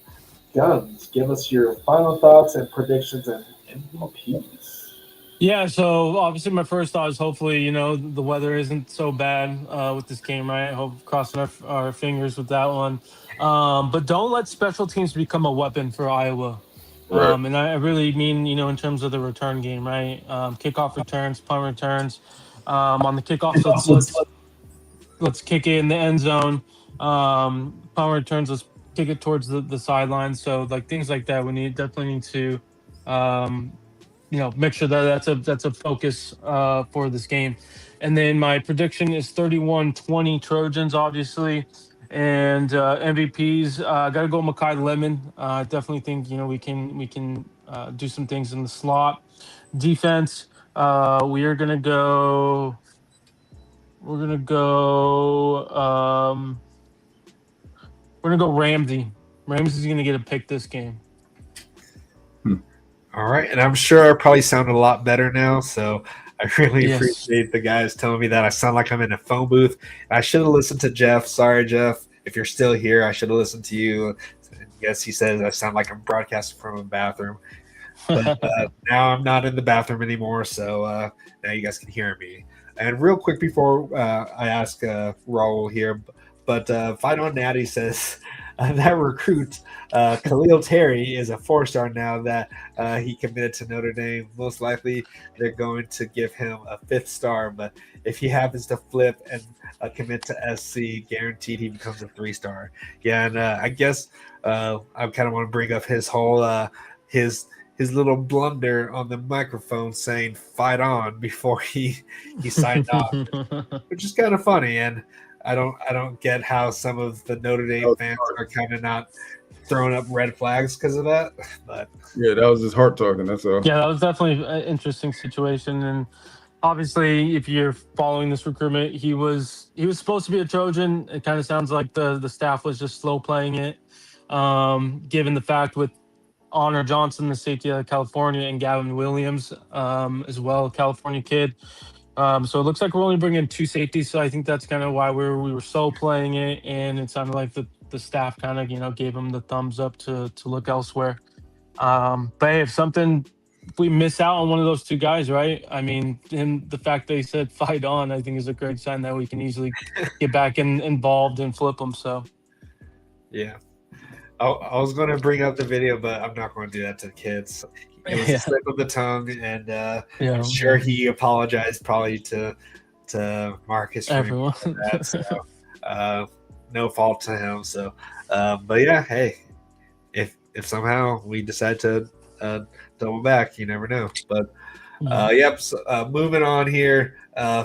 Guns. Give us your final thoughts and predictions and MVPs. Yeah, so obviously my first thought is hopefully, the weather isn't so bad with this game, right? I hope crossing our fingers with that one. But don't let special teams become a weapon for Iowa. Right. And I really mean, in terms of the return game, right? Kickoff returns, punt returns. On the kickoffs, let's kick it in the end zone. Punt returns, let's kick it towards the sideline. So things like that, we definitely need to make sure that that's a focus for this game. And then my prediction is 31-20 Trojans, obviously. And MVPs, got to go Makai Lemon. I definitely think we can do some things in the slot. Defense, we're gonna go Ramsey. Ramsey's gonna get a pick this game. All right, and I'm sure I probably sound a lot better now. So I really Yes. appreciate the guys telling me that I sound like I'm in a phone booth. I should have listened to Jeff. Sorry, Jeff. If you're still here, I should have listened to you. Yes, he says I sound like I'm broadcasting from a bathroom. But now I'm not in the bathroom anymore, so now you guys can hear me. And real quick before I ask Raul here, but Fight on Natty says that recruit Khalil Terry is a 4-star now that he committed to Notre Dame. Most likely they're going to give him a 5th star, but if he happens to flip and commit to SC, guaranteed he becomes a 3-star. Yeah, and I guess I kind of want to bring up his whole his little blunder on the microphone saying "fight on" before he signed off, which is kind of funny. And I don't get how some of the Notre Dame fans are kind of not throwing up red flags because of that. But Yeah, that was his heart talking. That's all. Yeah, that was definitely an interesting situation, and obviously, if you're following this recruitment, he was supposed to be a Trojan. It kind of sounds like the staff was just slow playing it, given the fact with Honor Johnson, the safety out of California, and Gavin Williams as well, California kid. So it looks like we're only bringing 2 safeties. So I think that's kind of why we were slow playing it, and it sounded like the staff kind of gave him the thumbs up to look elsewhere. But hey, if we miss out on one of those 2 guys, right? I mean, and the fact they said fight on, I think is a great sign that we can easily get back involved and flip them. So yeah. I was going to bring up the video, but I'm not going to do that to the kids. It was a slip of the tongue, and I'm sure he apologized probably to Marcus. Everyone. For that, so, no fault to him. So, but yeah, hey, if somehow we decide to double back, you never know. But yep. So, moving on here.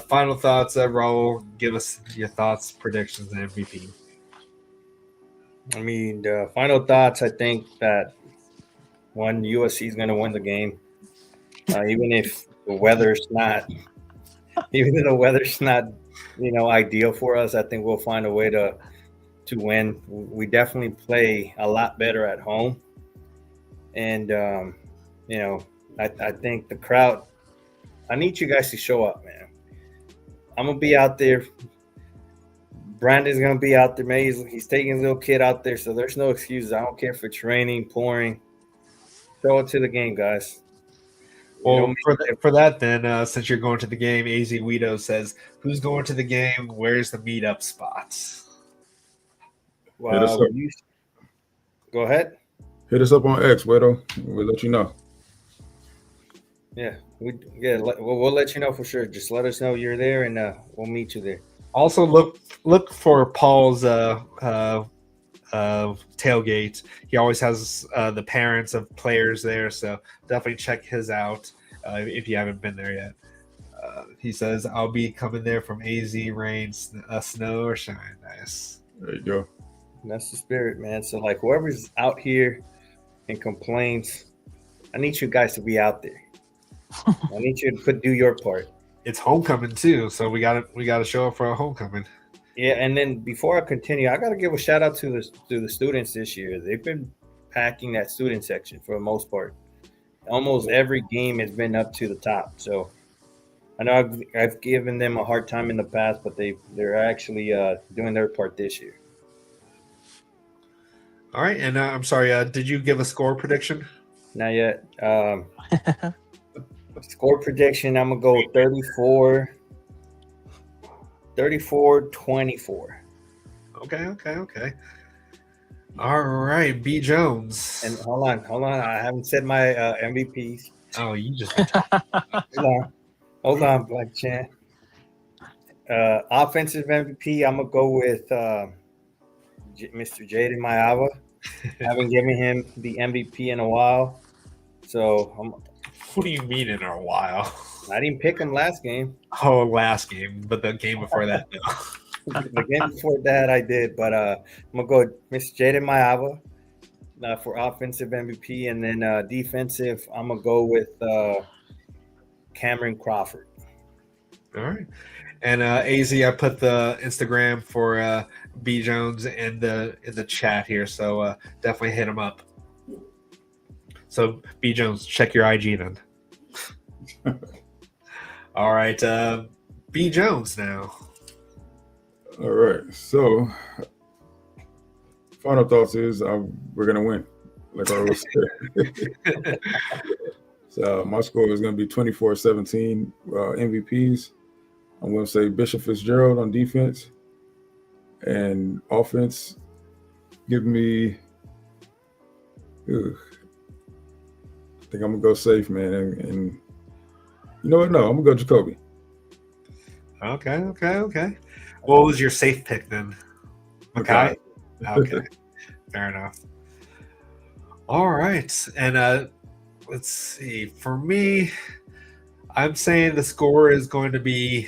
Final thoughts, Raul. Give us your thoughts, predictions, and MVP. I mean, the final thoughts, I think that USC is going to win the game. Even if the weather's not ideal for us, I think we'll find a way to win. We definitely play a lot better at home. And, I think the crowd, I need you guys to show up, man. I'm going to be out there. Brandon's going to be out there, man. He's taking his little kid out there, so there's no excuses. I don't care if it's raining, pouring. Show it to the game, guys. Well, for that, then, since you're going to the game, AZ Guido says, who's going to the game? Where's the meetup spots? Well, go ahead. Hit us up on X, Guido. We'll let you know. Yeah, we'll let you know for sure. Just let us know you're there, and we'll meet you there. Also, look for Paul's tailgate. He always has the parents of players there, so definitely check his out if you haven't been there yet. He says, I'll be coming there from AZ, rain, snow, or shine. Nice. There you go. And that's the spirit, man. So, like, whoever's out here and complains, I need you guys to be out there. I need you to do your part. It's homecoming too, so we gotta show up for a homecoming. Yeah, and then before I continue, I gotta give a shout out to the students this year. They've been packing that student section for the most part. Almost every game has been up to the top. So I know I've given them a hard time in the past, but they're actually doing their part this year. All right, and I'm sorry, did you give a score prediction? Not yet. Score prediction, I'm going to go 34-24. Okay. All right, B. Jones. And hold on. I haven't said my MVPs. Oh, you just Hold on, Black Chan. Offensive MVP, I'm going to go with Mr. Jaden Mayava. I haven't given him the MVP in a while. So what do you mean in a while? I didn't pick him last game. Oh, last game, but the game before that, no. The game before that, I did, but I'm gonna go with Mr. Jaden Mayava for offensive MVP, and then defensive, I'm gonna go with Cameron Crawford. All right, and AZ, I put the Instagram for B Jones in the chat here, so definitely hit him up. So, B. Jones, check your IG then. All right, B. Jones now. All right. So, final thoughts is we're gonna win, like I always say. So my score is gonna be 24-17 MVPs. I'm gonna say Bishop Fitzgerald on defense, and offense. Give me. I think I'm gonna go safe, man, and you know what? No, I'm gonna go Jacoby. Okay. What was your safe pick then? Okay. Okay. Fair enough. All right. And let's see. For me, I'm saying the score is going to be.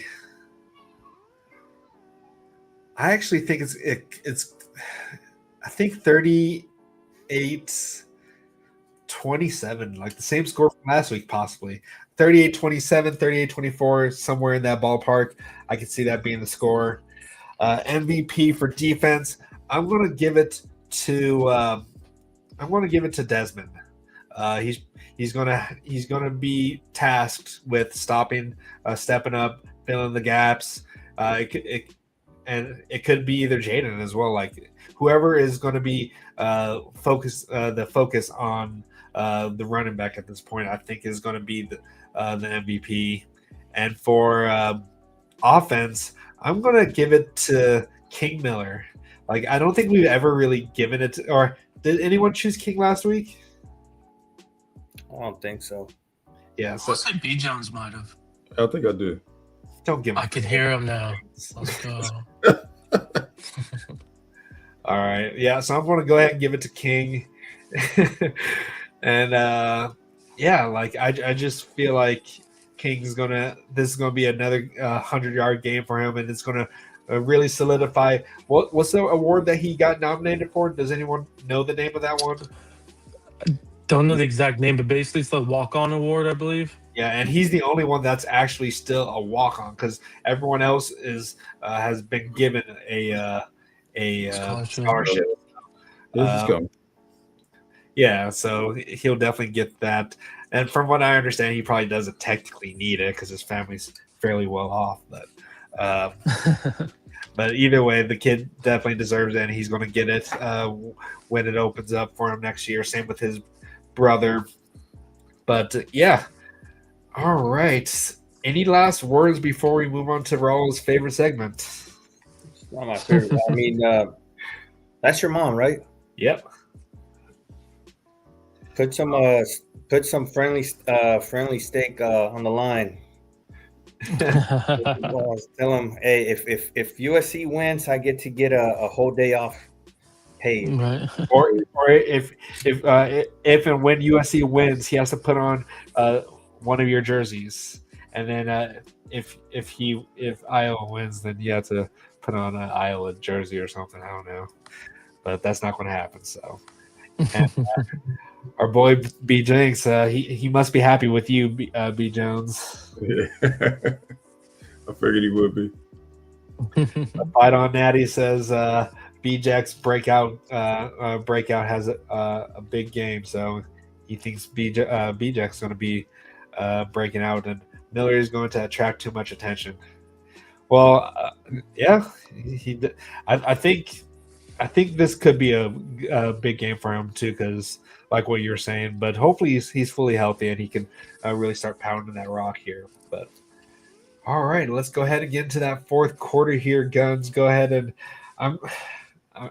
I actually think it's. I think 38-27, like the same score from last week, possibly 38-27, 38-24, somewhere in that ballpark. I could see that being the score. MVP for defense, I'm going to give it to Desmond. He's gonna be tasked with stopping, stepping up, filling the gaps. It could be either Jaden as well. Like whoever is going to be the focus on the running back at this point, I think is going to be the MVP. And for offense, I'm going to give it to King Miller. Like I don't think we've ever really given it to, or did anyone choose King last week? I don't think so. Yeah, so I said B. Jones might have. I think I did. don't give him. I could hear him now. Let's go. All right. Yeah, so I'm going to go ahead and give it to King. And like I just feel like this is going to be another 100-yard game for him, and it's going to really solidify. What's the award that he got nominated for? Does anyone know the name of that one? Don't know the exact name, but basically it's the walk-on award, I believe. Yeah, and he's the only one that's actually still a walk-on because everyone else has been given a scholarship. Yeah, so he'll definitely get that. And from what I understand, he probably doesn't technically need it because his family's fairly well off. But either way, the kid definitely deserves it, and he's going to get it when it opens up for him next year. Same with his brother. But yeah. All right. Any last words before we move on to Raul's favorite segment? It's not my favorite. I mean, that's your mom, right? Yep. Put some friendly steak on the line. Tell them, hey, if USC wins, I get a whole day off paid. Right. Or if and when USC wins, he has to put on one of your jerseys, and then if Iowa wins, then you have to put on an Iowa jersey or something. I don't know, but that's not going to happen. So, and, our boy B. Jenks, he must be happy with you, B. Jones. Yeah. I figured he would be. Fight on Natty says B-Jack's breakout has a big game, so he thinks B-Jack's going to be breaking out, and Miller is going to attract too much attention. Well, yeah, I think this could be a big game for him too, because like what you're saying, but hopefully he's fully healthy and he can really start pounding that rock here. But all right, let's go ahead and get into that fourth quarter here. Guns, go ahead, and I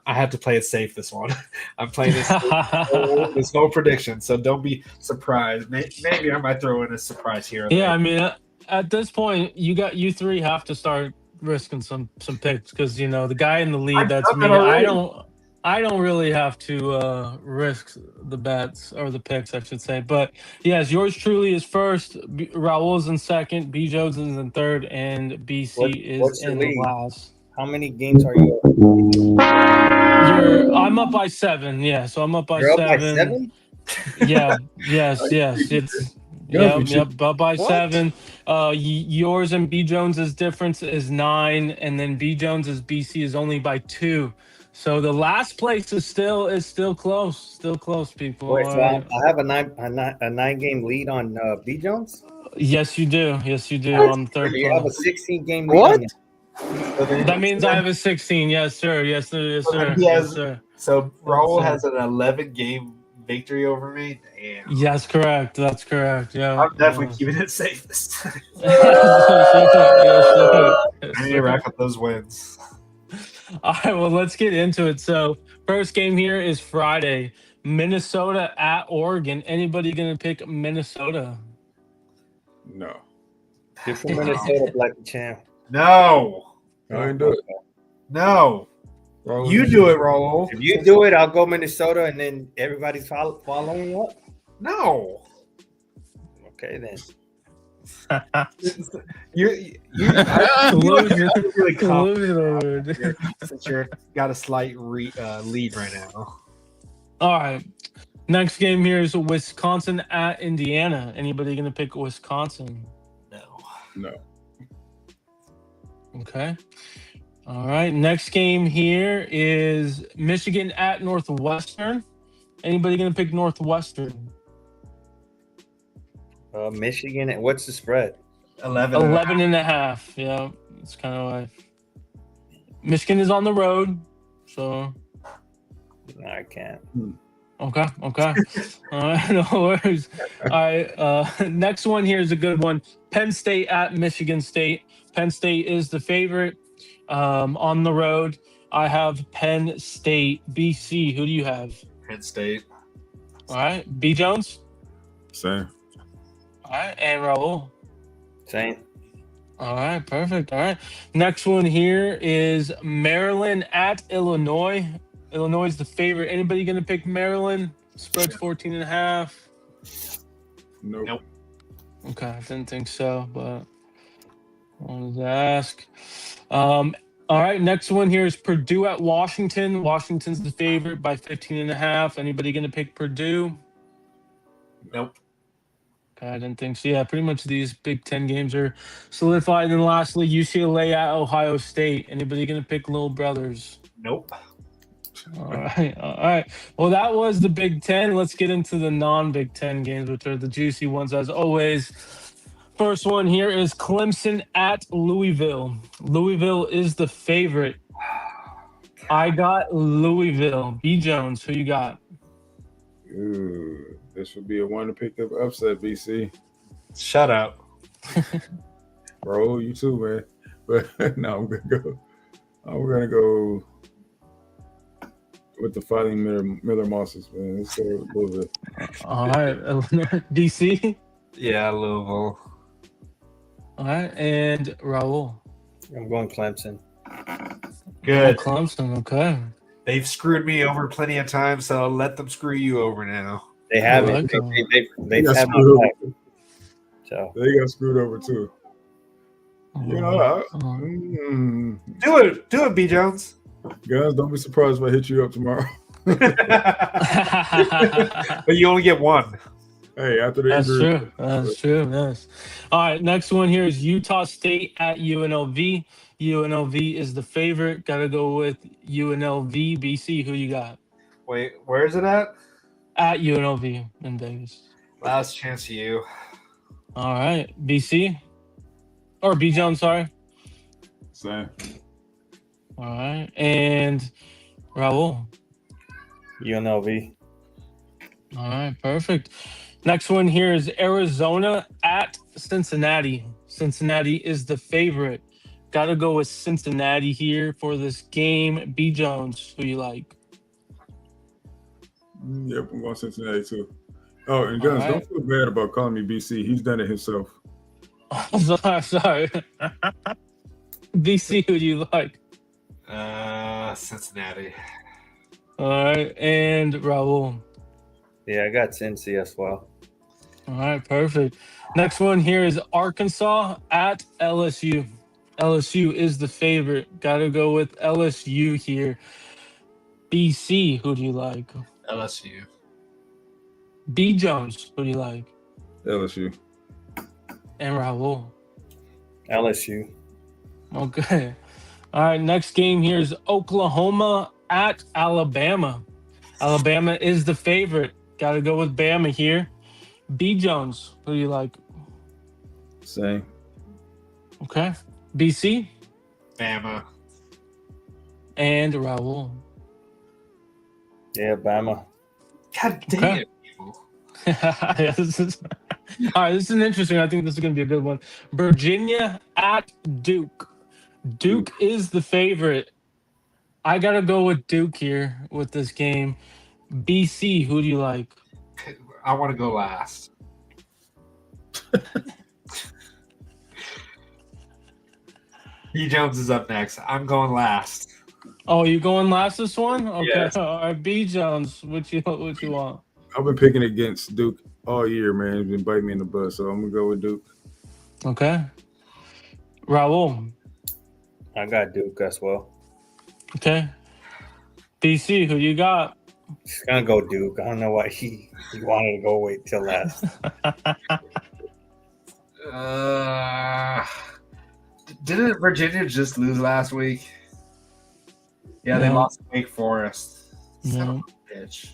have to play it safe this one. I'm playing this whole prediction, so don't be surprised. Maybe I might throw in a surprise here. Yeah, I mean, at this point, you three have to start risking some picks because the guy in the lead, that's me. I don't really have to risk the bets or the picks, I should say. But yes, yours truly is first. Raul's in second. B. Jones is in third, and BC is in the last. How many games are you? I'm up by 7. Yeah, so I'm up by 7. Up by 7? Yeah. Yes. It's. Yep. Up by 7. Yours and B. Jones's difference is 9, and then B. Jones's BC is only by 2. So the last place is still close. Still close, people. Wait, so I have a 9 game lead on B. Jones. Yes, you do. Yes, you do. What? On the third You have a place. 16-game What? lead. So then- That means I have a 16. Yes, sir. Yes, sir. Yes, sir. He Yes, has, sir. so Raul sir. has an 11-game victory over me. Damn. Yes, correct. That's correct. Yeah. I'm definitely keeping it safe this time. Yes, sir. I need to rack up those wins. All right, well, let's get into it. So, first game here is Friday. Minnesota at Oregon. Anybody going to pick Minnesota? No. You're from Minnesota, Blackiechainz. No. I ain't do it. No. Raul, You do it, Raul. If you do it, I'll go Minnesota, and then everybody's following up. No. Okay, then. You Loser. really confident Loser. since you're got a slight lead right now. All right. Next game here is Wisconsin at Indiana. Anybody going to pick Wisconsin? No. No. Okay. All right. Next game here is Michigan at Northwestern. Anybody going to pick Northwestern? Michigan. What's the spread? 11 and a half. Yeah. It's kind of like Michigan is on the road. So, No, I can't. okay. All right. No worries. All right. Next one here is a good one. Penn State at Michigan State. Penn State is the favorite on the road. I have Penn State. BC, who do you have? Penn State. All right. B. Jones? Same. All right. And Raul? Same. All right. Perfect. All right. Next one here is Maryland at Illinois. Illinois is the favorite. Anybody going to pick Maryland? Spread's 14 and a half. Nope. Okay. I didn't think so, but I wanted to ask. All right. Next one here is Purdue at Washington. Washington's the favorite by 15 and a half. Anybody going to pick Purdue? Nope. Okay, I didn't think so. Yeah, pretty much these Big Ten games are solidified. And lastly, UCLA at Ohio State. Anybody going to pick Little Brothers? Nope. All right. Well, that was the Big Ten. Let's get into the non-Big Ten games, which are the juicy ones as always. First one here is Clemson at Louisville. Louisville is the favorite. I got Louisville. B. Jones, who you got? Ooh, this would be a one to pick up upset, BC. Shut up. Bro, you too, man. But no, I'm gonna go. We're gonna go with the Fighting Miller Mosses, man. Let's go a little bit. All right. DC? Yeah, Louisville. All right. And Raul? I'm going Clemson. Good. Clemson, okay. They've screwed me over plenty of times, so let them screw you over now. They have I it. like them. They've got had screwed my over. back. So They got screwed over too. You know, Do it, B. Jones. guys, don't be surprised if I hit you up tomorrow. But you only get one. Hey, after the That's injury, true. That's true. Yes. All right. Next one here is Utah State at UNLV. UNLV is the favorite. Got to go with UNLV. BC, who you got? Wait, where is it at? At UNLV in Vegas. Last chance you. All right. BC? Or B. Jones, sorry. same. All right. And Raul. UNLV. All right. Perfect. Next one here is Arizona at Cincinnati. Cincinnati is the favorite. Got to go with Cincinnati here for this game. B. Jones, who you like? Yep, I'm going Cincinnati too. Oh, and guys, All right. don't feel bad about calling me BC. He's done it himself. Sorry. BC, who do you like? Cincinnati. All right. And Raul. Yeah, I got Cincy as well. All right. Perfect. Next one here is Arkansas at LSU. LSU is the favorite. Got to go with LSU here. BC, who do you like? LSU. B. Jones, who do you like? LSU. And Raul. LSU. Okay. All right. Next game here is Oklahoma at Alabama. Alabama is the favorite. Got to go with Bama here. B. Jones, who do you like? Same. Okay. BC Bama. and Raul. Yeah, Bama. God damn Okay. it, people. Yeah, all right, this is an interesting. I think this is going to be a good one. Virginia at Duke. Duke is the favorite. I got to go with Duke here with this game. BC, who do you like? I want to go last. B. Jones is up next. I'm going last. Oh, you going last this one? Okay. Yes. All right, B. Jones, what you want? I've been picking against Duke all year, man. It's been biting me in the butt, so I'm gonna go with Duke. Okay. Raul. I got Duke as well. Okay. BC, who you got? Just gonna go Duke. I don't know why he wanted to go wait till last. Didn't Virginia just lose last week? Yeah, they No. lost to Wake Forest. Son of No. a bitch.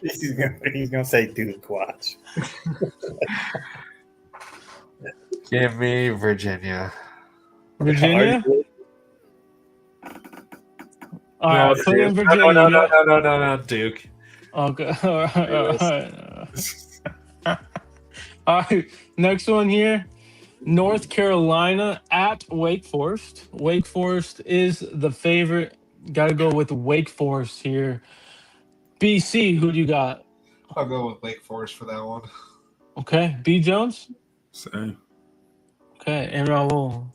He's gonna say Duke. Watch. Give me Virginia. Virginia? All right, No, put in Duke. Virginia. No, Duke. Okay. All right. All right. Next one here. North Carolina at Wake Forest. Wake Forest is the favorite. Got to go with Wake Forest here. BC, who do you got? I'll go with Wake Forest for that one. Okay. B. Jones? Same. Okay. And Raul.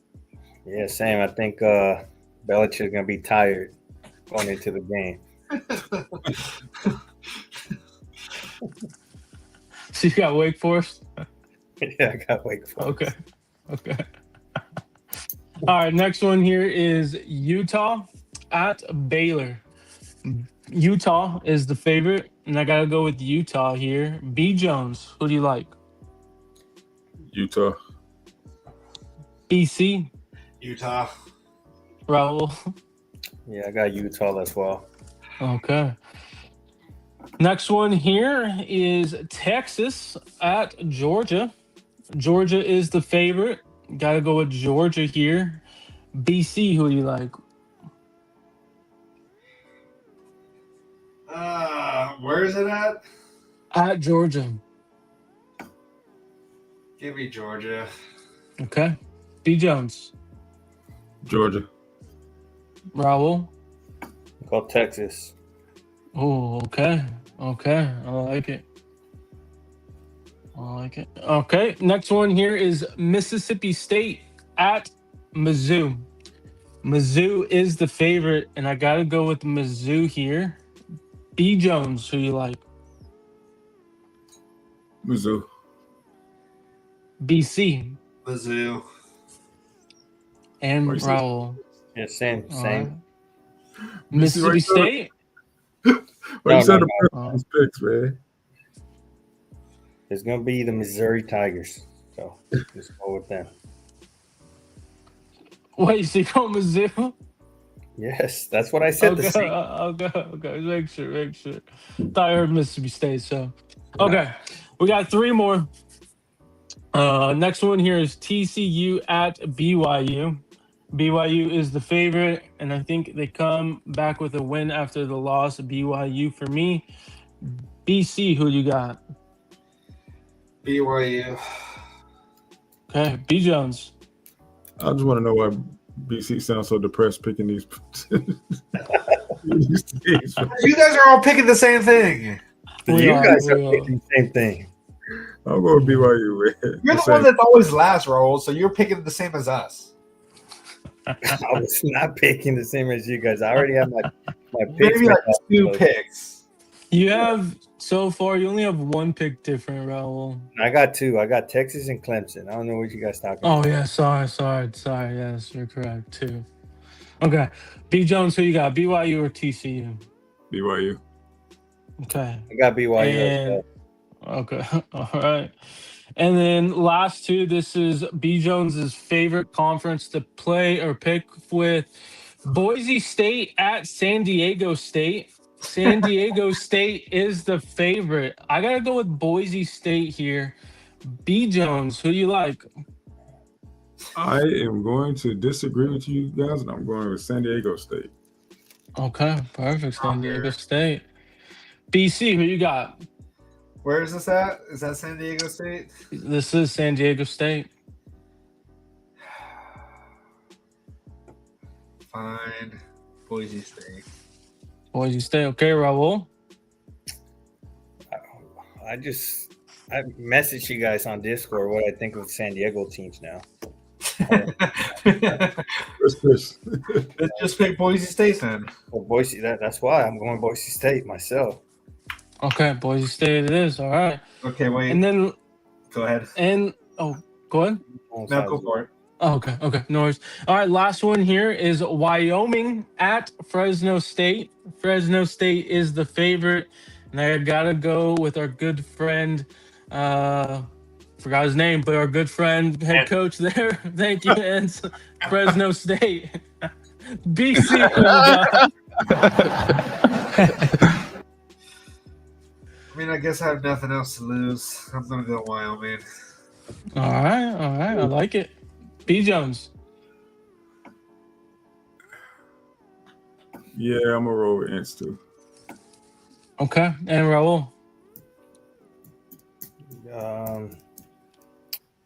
Yeah, same. I think Belichick's gonna be tired going into the game. So you got Wake Forest? Yeah, I got Wake Forest. Okay. All right, next one here is Utah at Baylor. Utah is the favorite, and I gotta go with Utah here. B. Jones, who do you like? Utah. BC, Utah. Raul. Yeah, I got Utah as well. Okay. Next one here is Texas at Georgia. Georgia is the favorite. Gotta go with Georgia here. BC, who do you like? Where is it at? At Georgia. Give me Georgia. Okay. B. Jones. Georgia. Raul. Go Texas. Oh, okay. Okay. I like it. Okay. Next one here is Mississippi State at Mizzou. Mizzou is the favorite, and I got to go with Mizzou here. B. Jones, who you like? Mizzou. BC. Mizzou. And What you say? Raul. Yeah, same. All right. Mississippi Mississippi right State? Well, you said the no. first picks, man. It's gonna be the Missouri Tigers. So let's go with them. Wait, so you go Mizzou? Yes, that's what I said. Okay. Make sure. Thought I heard Mississippi State, so. Okay. We got three more. Next one here is TCU at BYU. BYU is the favorite, and I think they come back with a win after the loss of BYU for me. BC, who you got? BYU. Okay, B. Jones. I just want to know why BC sounds so depressed picking these. these teams. You guys are all picking the same thing. You guys are picking the same thing. I'll go with BYU, man. You're the one that's always last, Raul, so you're picking the same as us. I was not picking the same as you guys. I already have my picks. Maybe like two So picks. You have, so far, you only have one pick different, Raul. I got two. I got Texas and Clemson. I don't know what you guys talking about. Oh, yeah, sorry. Yes, you're correct, too. Okay. B. Jones, who you got? BYU or TCU? BYU. Okay. I got BYU. And, okay. All right. And then last two, this is B. Jones's favorite conference to play or pick with Boise State at San Diego State. San Diego State is the favorite. I gotta go with Boise State here. B Jones, who do you like? I am going to disagree with you guys, and I'm going with San Diego State. Okay, perfect. San Diego State. BC, who you got? Where is this at? Is that San Diego State? This is San Diego State. Fine. Boise State. Boise State. Okay, Raul. I messaged you guys on Discord what I think of San Diego teams now. Chris. Let's just pick Boise State then. Well, Boise, that's why I'm going Boise State myself. Okay, Boise State it is. All right. Okay, wait. And then Go ahead. Go ahead. No, go for it. Oh, okay, no worries. All right, last one here is Wyoming at Fresno State. Fresno State is the favorite, and I gotta go with our good friend. Forgot his name, but our good friend, head coach there. Thank you, and Fresno State. BC. I mean, I guess I have nothing else to lose. I'm gonna go Wyoming. All right, I like it. B Jones. Yeah, I'm gonna roll with Ents too. Okay, and Raul.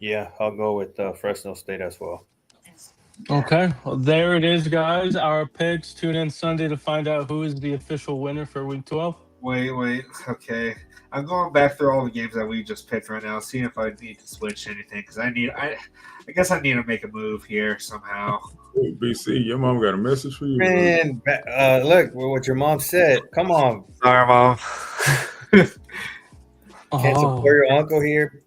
Yeah, I'll go with Fresno State as well. Okay, well, there it is, guys. Our picks. Tune in Sunday to find out who is the official winner for Week 12. Wait. Okay. I'm going back through all the games that we just picked right now, seeing if I need to switch anything, because I guess I need to make a move here somehow. Hey, BC, your mom got a message for you. Man, look what your mom said. Come on. Sorry, Mom. Can't support your uncle here.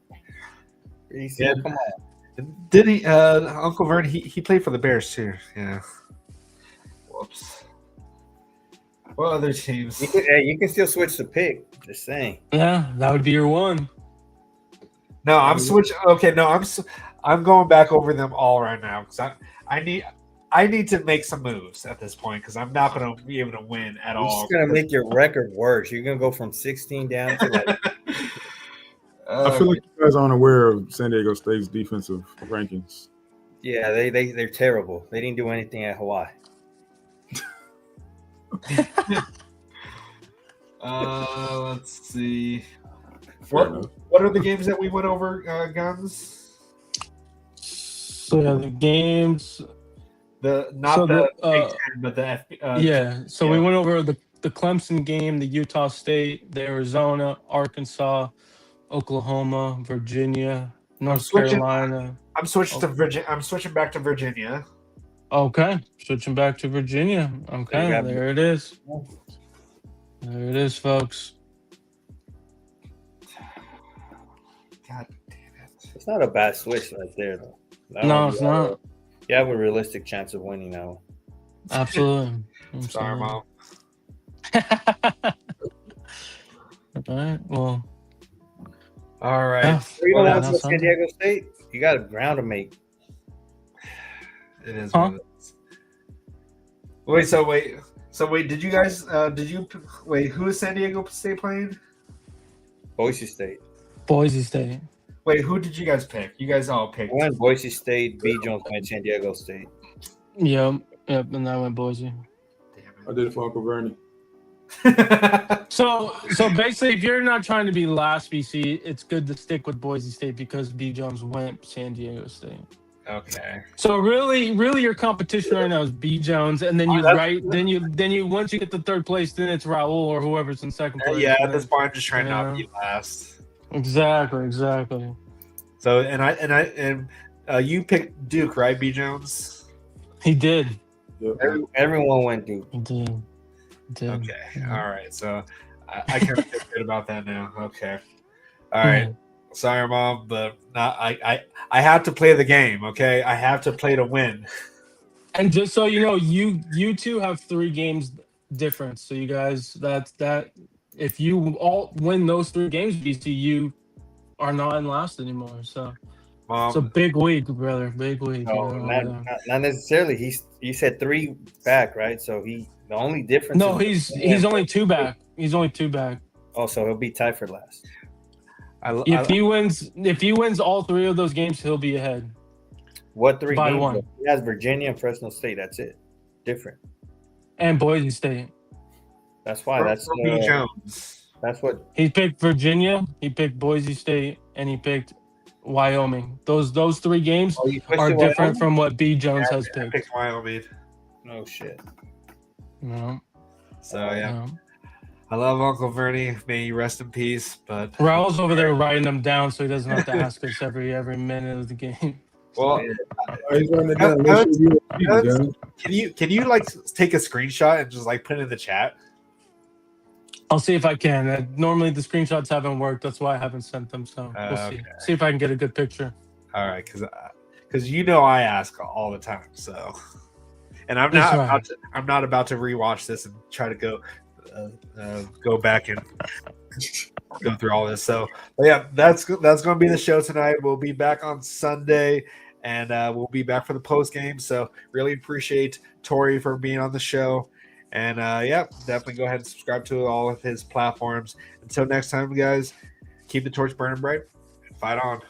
Yeah. Come on. Did he, Uncle Vern, he played for the Bears too. Yeah. Whoops. What other teams? You can still switch the pick. Just saying. Yeah, that would be your one. No, I'm switching. Okay, no, I'm going back over them all right now because I need to make some moves at this point because I'm not going to be able to win at all. You're just going to make your record worse. You're going to go from 16 down to like. I feel like you guys aren't aware of San Diego State's defensive rankings. Yeah, they're terrible. They didn't do anything at Hawaii. Let's see. What are the games that we went over, Guns? So yeah, the games. Big Ten, but the FB. So we went over the Clemson game, the Utah State, the Arizona, Arkansas, Oklahoma, Virginia, North Carolina. I'm switching to Virginia. I'm switching back to Virginia. Okay, switching back to Virginia. Okay, there it is. There it is, folks. God damn it! It's not a bad switch right there, though. No, it's not. You have a realistic chance of winning now. Absolutely. Sorry, Mom. All right. Well. All right. You don't want to San Diego State? You got a ground to make. It is. Huh? Wait. Did you guys? Who is San Diego State playing? Boise State. Boise State. Wait, who did you guys pick? You guys all picked. I went Boise State. B Jones went San Diego State. Yep, and I went Boise. Damn it. I did it for Uncle Vernie. So basically, if you're not trying to be last, BC, it's good to stick with Boise State because B Jones went San Diego State. Okay. So really, your competition right now is B Jones, and then then you once you get the third place, then it's Raul or whoever's in second place. Yeah, at this point, I'm just trying not to be last. Exactly. So you picked Duke, right, B Jones? He did. Yep. Everyone went Duke. He did. Okay. All right. So I kind of feel good about that now. Okay. All right. Sorry, Mom, but I have to play the game. Okay, I have to play to win. And just so you know, you two have 3 games difference. So you guys, that if you all win those 3 games, BC, you are not in last anymore. So It's a big week, brother. Big week. No, not necessarily. He said 3 back, right? So the only difference. No, he's only 2 back. He's only 2 back. Oh, so he'll be tied for last. If he wins all 3 of those games, he'll be ahead. What 3 by games? 1. He has Virginia and Fresno State. That's it. Different. And Boise State. That's why. That's B. Jones. That's what He picked Virginia, he picked Boise State, and he picked Wyoming. Those 3 games are different from what B. Jones has I picked. picked Wyoming. no shit. No. So yeah. No. I love Uncle Vernie. May he rest in peace. But Raul's over there writing them down so he doesn't have to ask us every minute of the game. well, He's running down. can you like take a screenshot and just like put it in the chat? I'll see if I can. Normally the screenshots haven't worked. That's why I haven't sent them. So we'll see. Okay. See if I can get a good picture. All right, because you know I ask all the time. So, and I'm That's not right. I'm not about to rewatch this and try to go back and go through all this. So, but yeah, that's going to be the show tonight. We'll be back on Sunday, and we'll be back for the post game. So, really appreciate Tory for being on the show. And yeah, definitely go ahead and subscribe to all of his platforms. Until next time, guys, keep the torch burning bright and fight on.